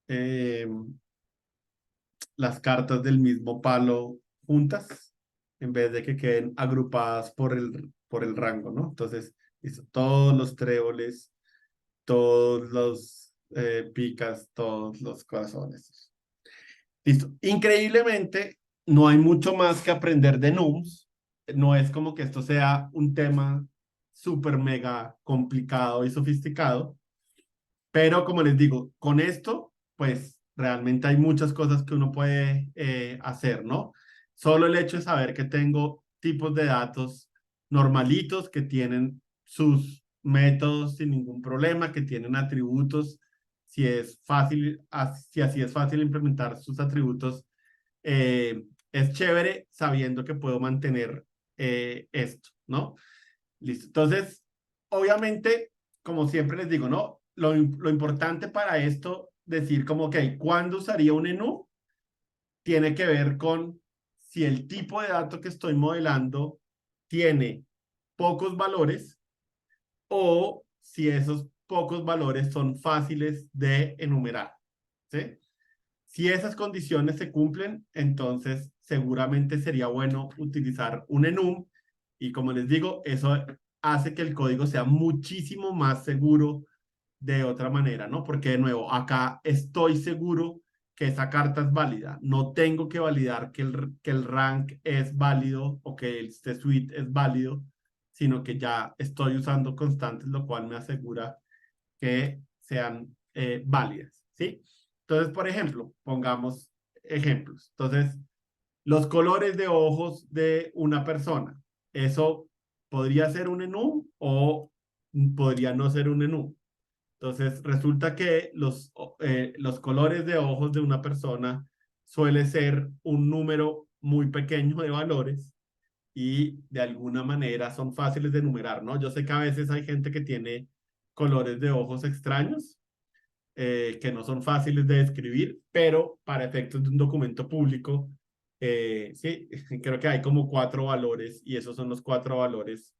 eh, las cartas del mismo palo juntas, en vez de que queden agrupadas por el rango, ¿no? Entonces, listo, todos los tréboles, todos picas todos los corazones. Listo. Increíblemente, no hay mucho más que aprender de NUMS. No es como que esto sea un tema súper mega complicado y sofisticado, pero como les digo, con esto, pues realmente hay muchas cosas que uno puede hacer, ¿no? Solo el hecho de saber que tengo tipos de datos normalitos que tienen sus métodos sin ningún problema, que tienen atributos, si es fácil, si así es fácil implementar sus atributos, es chévere sabiendo que puedo mantener esto, ¿no? Listo. Entonces, obviamente, como siempre les digo, ¿no? Lo importante para esto, decir como, ok, ¿cuándo usaría un enú? Tiene que ver con si el tipo de dato que estoy modelando tiene pocos valores o si esos pocos valores son fáciles de enumerar, ¿sí? Si esas condiciones se cumplen, entonces seguramente sería bueno utilizar un enum y como les digo, eso hace que el código sea muchísimo más seguro de otra manera, ¿no? Porque de nuevo, acá estoy seguro que esa carta es válida. No tengo que validar que el rank es válido o que este suite es válido, sino que ya estoy usando constantes, lo cual me asegura que sean válidas, ¿sí? Entonces, por ejemplo, pongamos ejemplos. Entonces, los colores de ojos de una persona. Eso podría ser un enum o podría no ser un enum. Entonces, resulta que los colores de ojos de una persona suele ser un número muy pequeño de valores y de alguna manera son fáciles de enumerar, ¿no? Yo sé que a veces hay gente que tiene colores de ojos extraños, que no son fáciles de describir, pero para efectos de un documento público, sí, creo que hay como 4 valores y esos son los 4 valores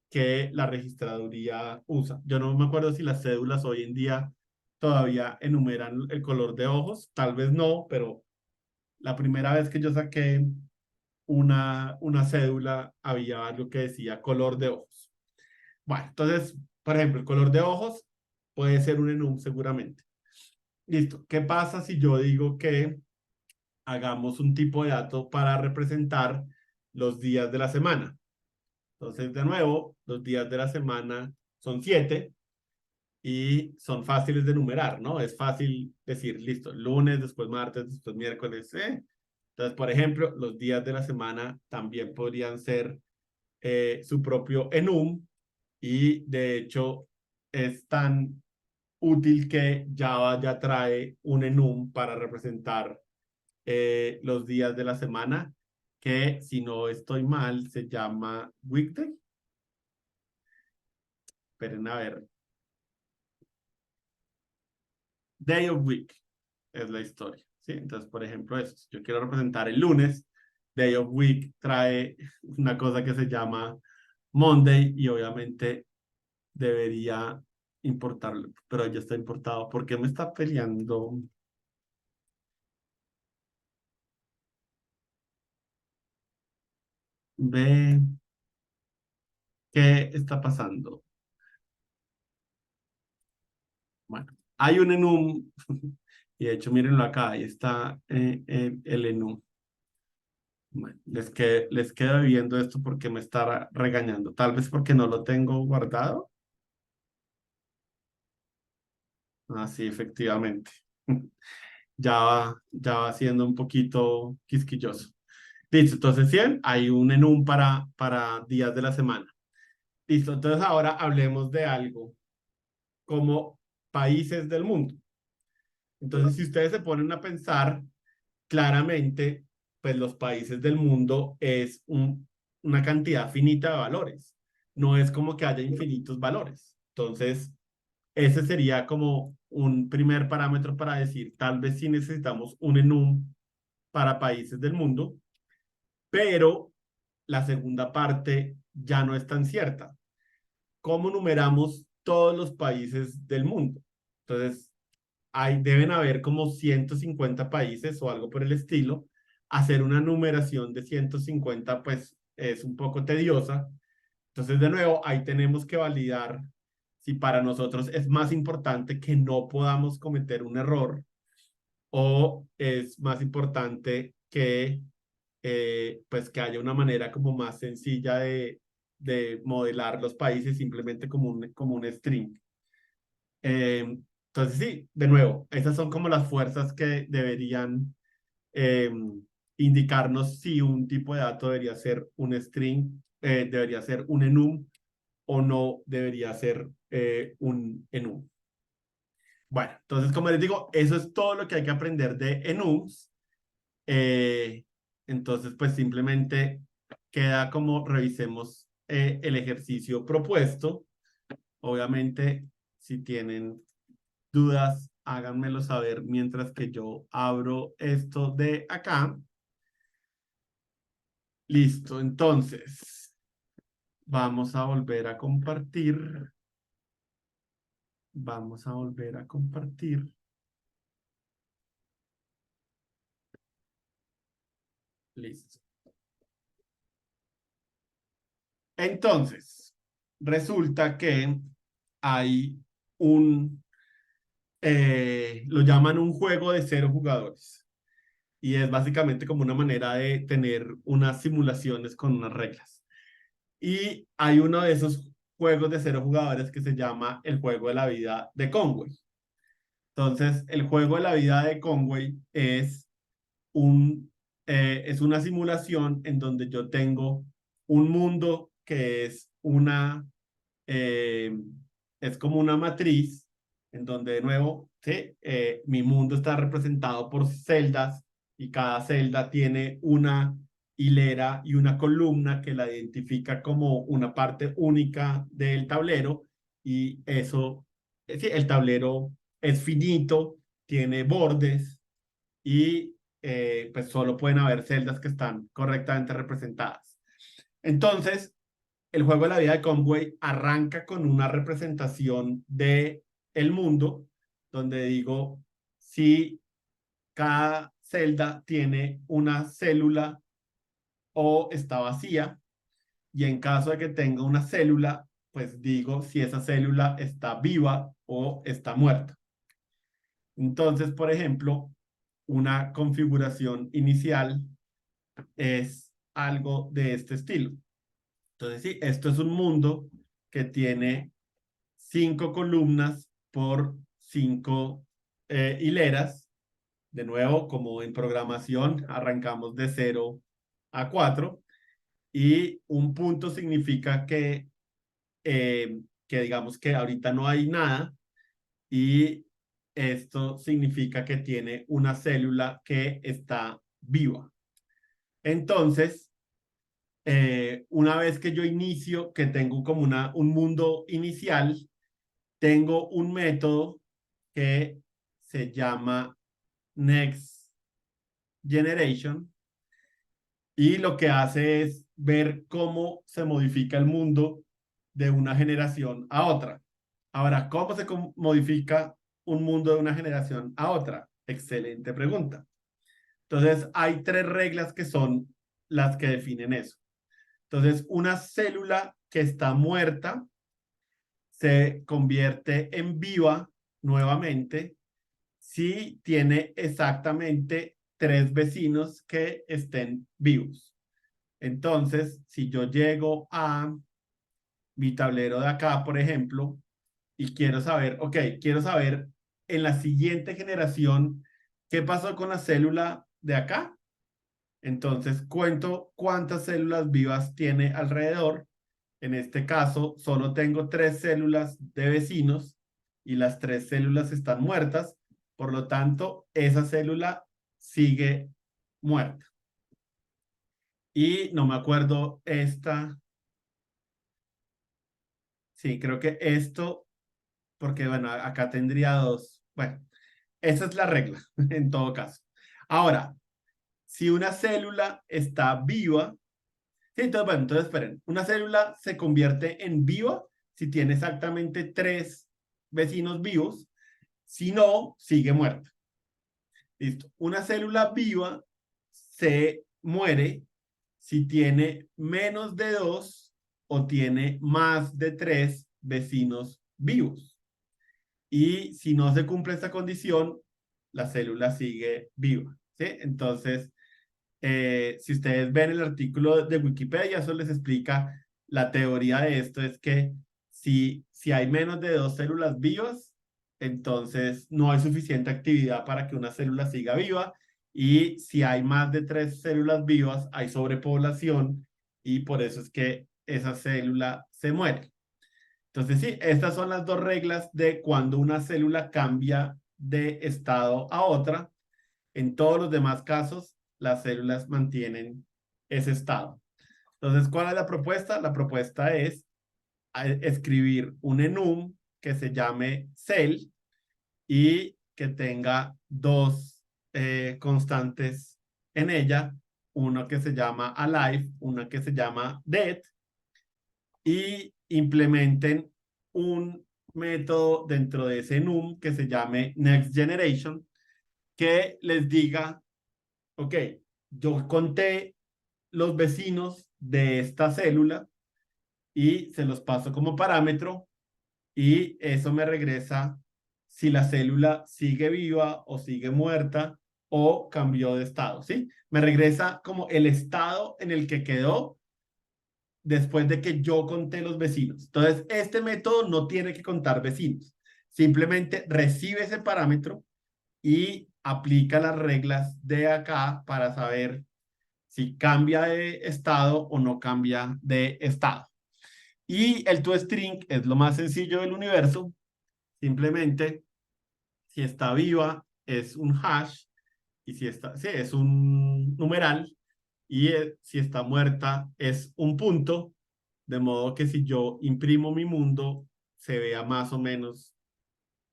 que la registraduría usa. Yo no me acuerdo si las cédulas hoy en día todavía enumeran el color de ojos, tal vez no, pero la primera vez que yo saqué una cédula había algo que decía color de ojos. Bueno, entonces, por ejemplo, el color de ojos puede ser un enum seguramente. Listo. ¿Qué pasa si yo digo que hagamos un tipo de dato para representar los días de la semana? Entonces, de nuevo, los días de la semana son 7 y son fáciles de enumerar, ¿no? Es fácil decir, listo, lunes, después martes, después miércoles. Entonces, por ejemplo, los días de la semana también podrían ser su propio enum y de hecho es tan útil que Java ya trae un enum para representar los días de la semana, que si no estoy mal se llama weekday. Esperen a ver, day of week es la historia, ¿sí? Entonces, por ejemplo, eso, si yo quiero representar el lunes, day of week trae una cosa que se llama Monday y obviamente debería importarlo, pero ya está importado. ¿Por qué me está peleando? Ve, ¿qué está pasando? Bueno, hay un enum, y de hecho, mírenlo acá, ahí está el enum. Bueno, les quedo viendo esto porque me está regañando. Tal vez porque no lo tengo guardado. Ah, sí, efectivamente. Ya va siendo un poquito quisquilloso. Listo, entonces 100, hay un enum para días de la semana. Listo, entonces ahora hablemos de algo como países del mundo. Entonces, si ustedes se ponen a pensar, claramente, pues los países del mundo es una cantidad finita de valores. No es como que haya infinitos valores. Entonces, ese sería como un primer parámetro para decir, tal vez sí necesitamos un enum para países del mundo, pero la segunda parte ya no es tan cierta. ¿Cómo numeramos todos los países del mundo? Entonces, deben haber como 150 países o algo por el estilo. Hacer una numeración de 150 pues es un poco tediosa. Entonces, de nuevo, ahí tenemos que validar si para nosotros es más importante que no podamos cometer un error o es más importante que, pues que haya una manera como más sencilla de modelar los países simplemente como un string. Entonces, sí, de nuevo, esas son como las fuerzas que deberían eh, indicarnos si un tipo de dato debería ser un string, debería ser un enum o no debería ser un enum. Bueno, entonces, como les digo, eso es todo lo que hay que aprender de enums. Eh, entonces, pues simplemente queda como revisemos el ejercicio propuesto. Obviamente, si tienen dudas, háganmelo saber mientras que yo abro esto de acá. Listo, entonces vamos a volver a compartir. Vamos a volver a compartir. Listo. Entonces, resulta que hay lo llaman un juego de 0 jugadores. Y es básicamente como una manera de tener unas simulaciones con unas reglas. Y hay uno de esos juegos de 0 jugadores que se llama el juego de la vida de Conway. Entonces, el juego de la vida de Conway un, es una simulación en donde yo tengo un mundo que eh, es como una matriz, en donde de nuevo, ¿sí? Mi mundo está representado por celdas y cada celda tiene una hilera y una columna que la identifica como una parte única del tablero y eso, sí, el tablero es finito, tiene bordes y pues solo pueden haber celdas que están correctamente representadas. Entonces, el juego de la vida de Conway arranca con una representación de el mundo, donde digo, si cada celda tiene una célula o está vacía, y en caso de que tenga una célula, pues digo si esa célula está viva o está muerta. Entonces, por ejemplo, una configuración inicial es algo de este estilo. Entonces, sí, esto es un mundo que tiene 5 columnas por 5 hileras. De nuevo, como en programación, arrancamos de 0 a 4 y un punto significa que digamos que ahorita no hay nada y esto significa que tiene una célula que está viva. Entonces, una vez que yo inicio, que tengo como un mundo inicial, tengo un método que se llama Next Generation y lo que hace es ver cómo se modifica el mundo de una generación a otra. Ahora, ¿cómo se modifica un mundo de una generación a otra? Excelente pregunta. Entonces, hay 3 reglas que son las que definen eso. Entonces, una célula que está muerta se convierte en viva nuevamente si tiene exactamente 3 vecinos que estén vivos. Entonces, si yo llego a mi tablero de acá, por ejemplo, y quiero saber, ok, quiero saber en la siguiente generación qué pasó con la célula de acá. Entonces, cuento cuántas células vivas tiene alrededor. En este caso, solo tengo 3 células de vecinos y las 3 células están muertas. Por lo tanto, esa célula sigue muerta. Y no me acuerdo sí, creo que esto, porque bueno, acá tendría 2. Bueno, esa es la regla en todo caso. Ahora, si una célula está viva, sí, entonces, bueno, entonces esperen, una célula se convierte en viva si tiene exactamente 3 vecinos vivos, si no, sigue muerta. Listo. Una célula viva se muere si tiene menos de 2 o tiene más de 3 vecinos vivos. Y si no se cumple esta condición, la célula sigue viva, ¿sí? Entonces, si ustedes ven el artículo de Wikipedia, eso les explica la teoría de esto, es que si hay menos de 2 células vivas, entonces no hay suficiente actividad para que una célula siga viva, y si hay más de 3 células vivas, hay sobrepoblación y por eso es que esa célula se muere. Entonces, sí, estas son las 2 reglas de cuando una célula cambia de estado a otra. En todos los demás casos, las células mantienen ese estado. Entonces, ¿cuál es la propuesta? La propuesta es escribir un enum que se llame cell y que tenga 2 constantes en ella, uno que se llama alive, una que se llama dead, y implementen un método dentro de ese enum que se llame next generation, que les diga, ok, yo conté los vecinos de esta célula y se los paso como parámetro, y eso me regresa si la célula sigue viva o sigue muerta o cambió de estado, ¿sí? Me regresa como el estado en el que quedó después de que yo conté los vecinos. Entonces, este método no tiene que contar vecinos, simplemente recibe ese parámetro y aplica las reglas de acá para saber si cambia de estado o no cambia de estado. Y el toString es lo más sencillo del universo. Simplemente, si está viva, es un hash, y si está, sí, es un numeral, y si está muerta, es un punto, de modo que si yo imprimo mi mundo, se vea más o menos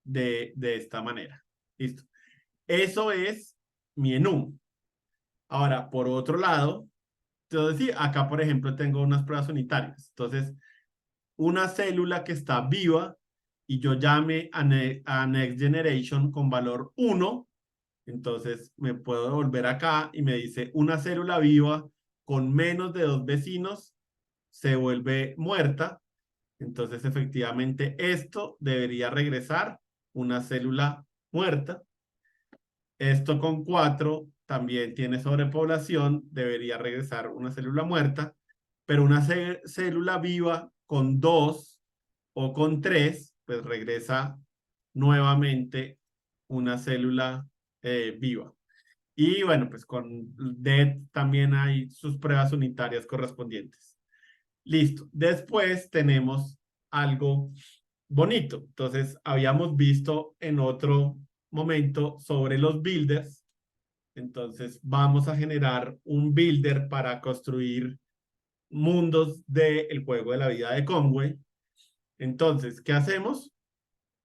de esta manera. Listo. Eso es mi enum. Ahora, por otro lado, entonces sí, acá por ejemplo tengo unas pruebas unitarias. Entonces, una célula que está viva y yo llame a Next Generation con valor 1, entonces me puedo volver acá y me dice una célula viva con menos de 2 vecinos se vuelve muerta. Entonces, efectivamente, esto debería regresar una célula muerta. Esto con 4 también tiene sobrepoblación, debería regresar una célula muerta, pero una célula viva con 2 o con 3, pues regresa nuevamente una célula viva. Y bueno, pues con DET también hay sus pruebas unitarias correspondientes. Listo. Después tenemos algo bonito. Entonces, habíamos visto en otro momento sobre los builders. Entonces, vamos a generar un builder para construir mundos del juego de la vida de Conway. Entonces, ¿qué hacemos?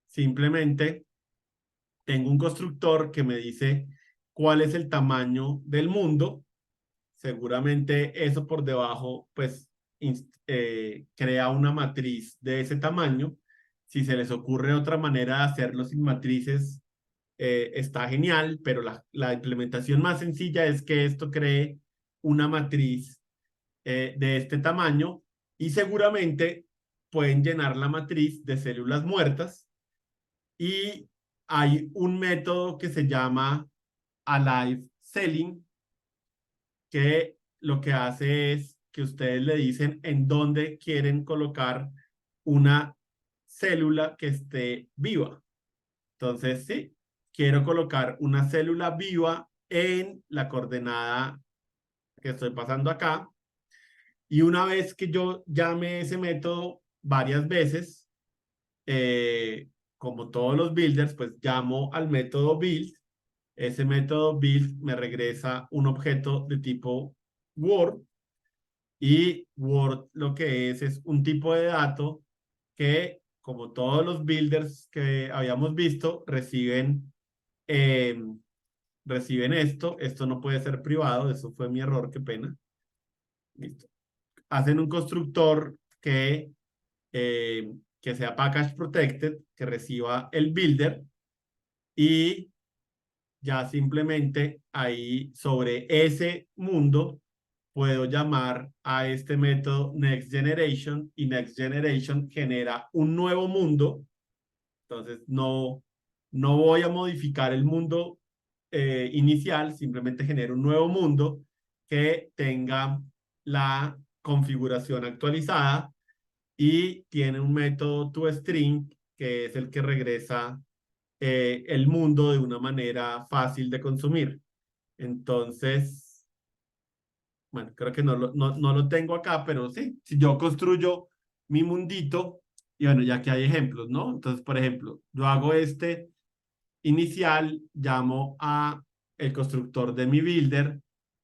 Simplemente tengo un constructor que me dice cuál es el tamaño del mundo. Seguramente eso por debajo, pues, crea una matriz de ese tamaño. Si se les ocurre otra manera de hacerlo sin matrices, está genial, pero la implementación más sencilla es que esto cree una matriz de este tamaño, y seguramente pueden llenar la matriz de células muertas, y hay un método que se llama alive selling, que lo que hace es que ustedes le dicen en dónde quieren colocar una célula que esté viva. Entonces, sí, quiero colocar una célula viva en la coordenada que estoy pasando acá. Y una vez que yo llame ese método varias veces, como todos los builders, pues llamo al método build. Ese método build me regresa un objeto de tipo Word, y Word lo que es un tipo de dato que, como todos los builders que habíamos visto, eh, reciben esto. Esto no puede ser privado, eso fue mi error, qué pena. Listo. Hacen un constructor que sea package protected, que reciba el builder, y ya simplemente ahí sobre ese mundo puedo llamar a este método Next Generation, y Next Generation genera un nuevo mundo Entonces, no voy a modificar el mundo inicial, simplemente genero un nuevo mundo que tenga la configuración actualizada y tiene un método toString que es el que regresa el mundo de una manera fácil de consumir. Entonces, bueno, creo que no lo tengo acá, pero sí, si yo construyo mi mundito, y bueno, ya que hay ejemplos, ¿no? Entonces, por ejemplo, yo hago este inicial, llamo a el constructor de mi builder,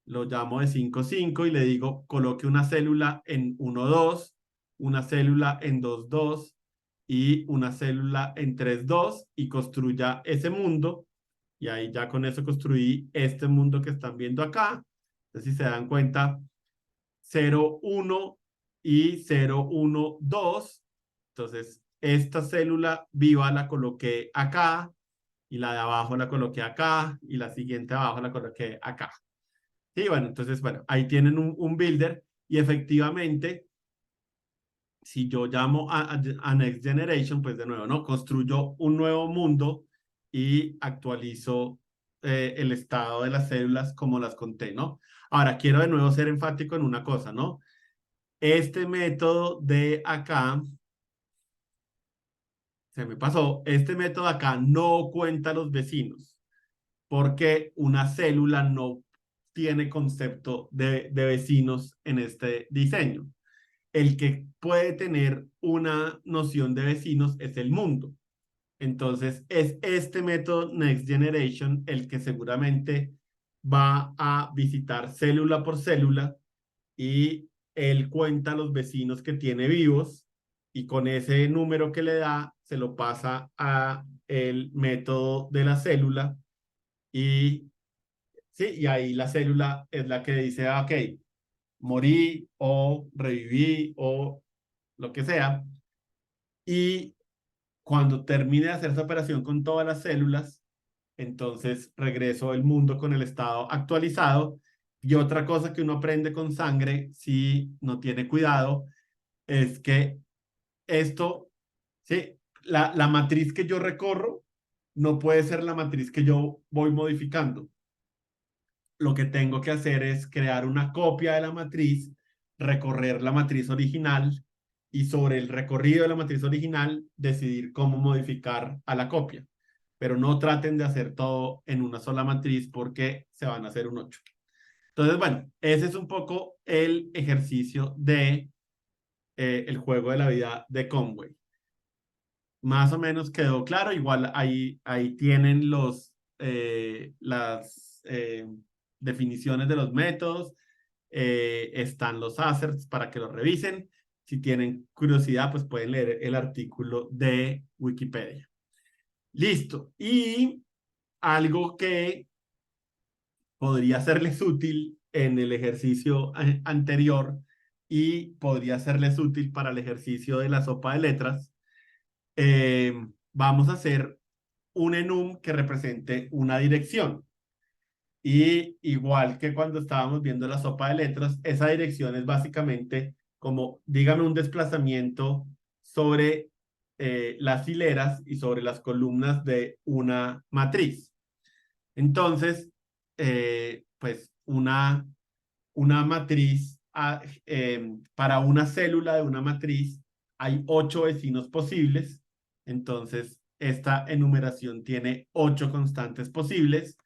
lo llamo de 5 5 y le digo, coloque una célula en 1 2, una célula en 2 2 y una célula en 3 2 y construya ese mundo. Y ahí ya con eso construí este mundo que están viendo acá. Entonces, si se dan cuenta, 0 1 y 0 1 2. Entonces, esta célula viva la coloqué acá y la de abajo la coloqué acá y la siguiente abajo la coloqué acá. Sí, bueno, entonces, bueno, ahí tienen un builder y efectivamente, si yo llamo a Next Generation, pues de nuevo, ¿no? Construyo un nuevo mundo y actualizo el estado de las células como las conté, ¿no? Ahora, quiero de nuevo ser enfático en una cosa, ¿no? Este método de acá, se me pasó, este método de acá no cuenta los vecinos, porque una célula no tiene concepto de vecinos en este diseño. El que puede tener una noción de vecinos es el mundo. Entonces, es este método Next Generation el que seguramente va a visitar célula por célula y él cuenta los vecinos que tiene vivos y con ese número que le da se lo pasa a el método de la célula y sí, y ahí la célula es la que dice, ah, ok, morí o reviví o lo que sea. Y cuando termine de hacer esa operación con todas las células, entonces regreso el mundo con el estado actualizado. Y otra cosa que uno aprende con sangre, si no tiene cuidado, es que esto, sí, la matriz que yo recorro no puede ser la matriz que yo voy modificando. Lo que tengo que hacer es crear una copia de la matriz, recorrer la matriz original y sobre el recorrido de la matriz original decidir cómo modificar a la copia. Pero no traten de hacer todo en una sola matriz porque se van a hacer un 8. Entonces, bueno, ese es un poco el ejercicio de el juego de la vida de Conway. Más o menos quedó claro. Igual ahí tienen las definiciones de los métodos. Están los asserts para que los revisen. Si tienen curiosidad, pues pueden leer el artículo de Wikipedia. Listo. Y algo que podría serles útil en el ejercicio anterior y podría serles útil para el ejercicio de la sopa de letras, eh, vamos a hacer un enum que represente una dirección. Y igual que cuando estábamos viendo la sopa de letras, esa dirección es básicamente como, dígame, un desplazamiento sobre las hileras y sobre las columnas de una matriz. Entonces, pues una matriz, para una célula de una matriz hay 8 vecinos posibles. Entonces, esta enumeración tiene 8 constantes posibles.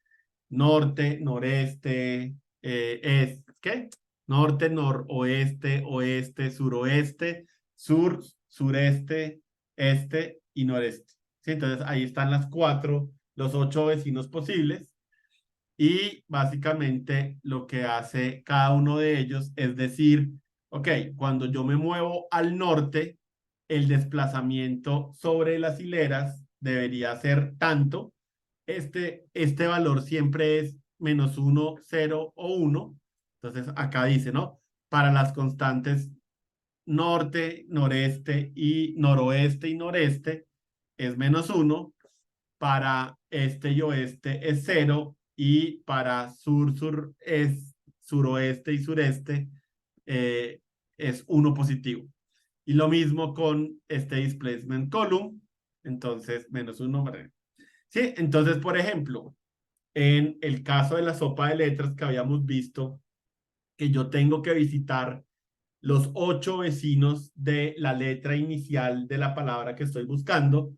Norte, noreste, ¿qué? Norte, noroeste, oeste, suroeste, sur, sureste, este y noreste. ¿Sí? Entonces, ahí están los 8 vecinos posibles. Y básicamente lo que hace cada uno de ellos es decir, ok, cuando yo me muevo al norte, el desplazamiento sobre las hileras debería ser tanto. Este valor siempre es -1, 0 o 1. Entonces acá dice, ¿no? Para las constantes norte, noreste y noroeste y noreste es -1, para este y oeste es 0 y para suroeste y sureste eh, es 1 positivo. Y lo mismo con este displacement column. Entonces, -1. Sí, entonces, por ejemplo, en el caso de la sopa de letras que habíamos visto, que yo tengo que visitar los 8 vecinos de la letra inicial de la palabra que estoy buscando.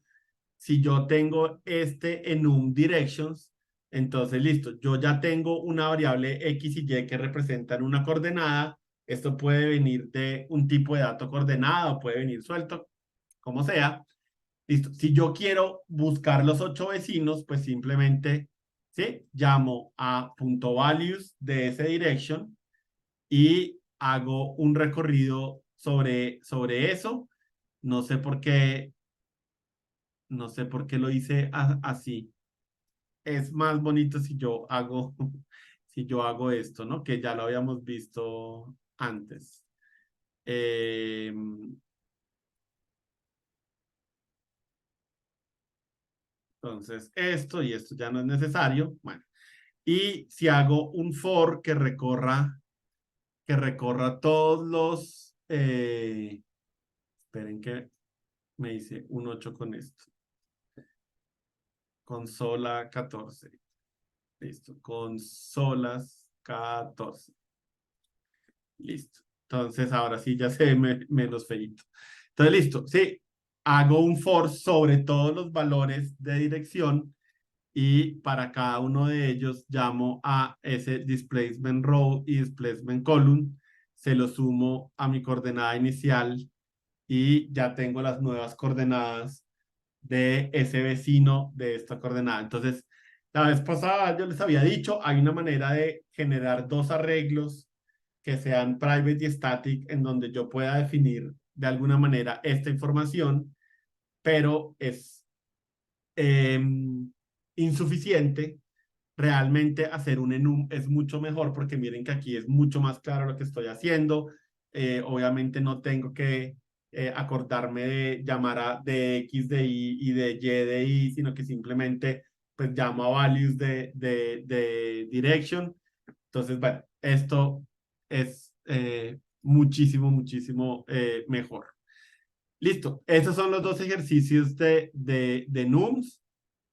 Si yo tengo este enum directions, entonces listo, yo ya tengo una variable X y Y que representan una coordenada. Esto puede venir de un tipo de dato coordenado, puede venir suelto, como sea. Listo. Si yo quiero buscar los 8 vecinos, pues simplemente, ¿sí? Llamo a .values de ese direction y hago un recorrido sobre eso. No sé por qué, no sé por qué lo hice así. Es más bonito si yo hago, si yo hago esto, ¿no? Que ya lo habíamos visto antes. Eh, entonces, esto y esto ya no es necesario. Bueno, y si hago un for que recorra todos los, esperen que me hice un 8 con esto. Consola 14. Listo. Consolas 14. Listo. Entonces, ahora sí ya se ve menos feito. Entonces, listo. Sí, hago un for sobre todos los valores de dirección y para cada uno de ellos llamo a ese displacement row y displacement column. Se lo sumo a mi coordenada inicial y ya tengo las nuevas coordenadas de ese vecino de esta coordenada. Entonces, la vez pasada yo les había dicho, hay una manera de generar dos arreglos que sean private y static en donde yo pueda definir de alguna manera esta información, pero es eh, insuficiente. Realmente hacer un enum es mucho mejor porque miren que aquí es mucho más claro lo que estoy haciendo. Obviamente no tengo que acordarme de llamar a de X de Y y de Y de Y, sino que simplemente pues llamo a values de direction. Entonces, bueno, esto es muchísimo, muchísimo mejor. Listo, esos son los dos ejercicios de NUMS.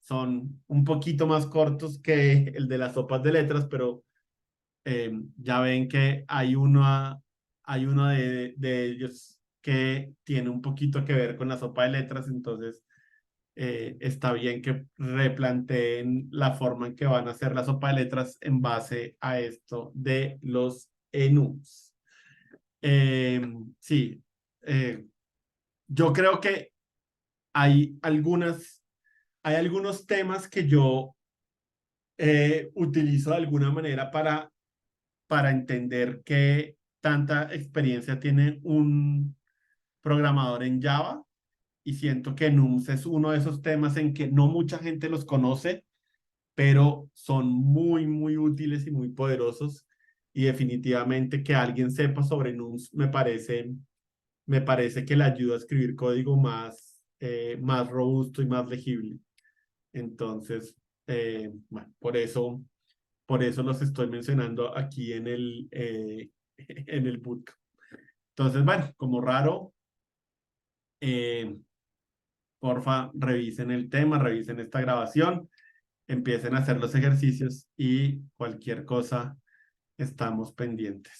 Son un poquito más cortos que el de las sopas de letras, pero ya ven que hay uno de ellos que tiene un poquito que ver con la sopa de letras, entonces está bien que replanteen la forma en que van a hacer la sopa de letras en base a esto de los enums. Sí, eh, yo creo que hay hay algunos temas que yo utilizo de alguna manera para entender qué tanta experiencia tiene un programador en Java y siento que NUMS es uno de esos temas en que no mucha gente los conoce, pero son muy, muy útiles y muy poderosos y definitivamente que alguien sepa sobre NUMS me parece que le ayuda a escribir código más robusto y más legible. Entonces, bueno, por eso los estoy mencionando aquí en el bootcamp. Entonces, bueno, como raro, eh, porfa, revisen el tema, revisen esta grabación, empiecen a hacer los ejercicios y cualquier cosa, estamos pendientes.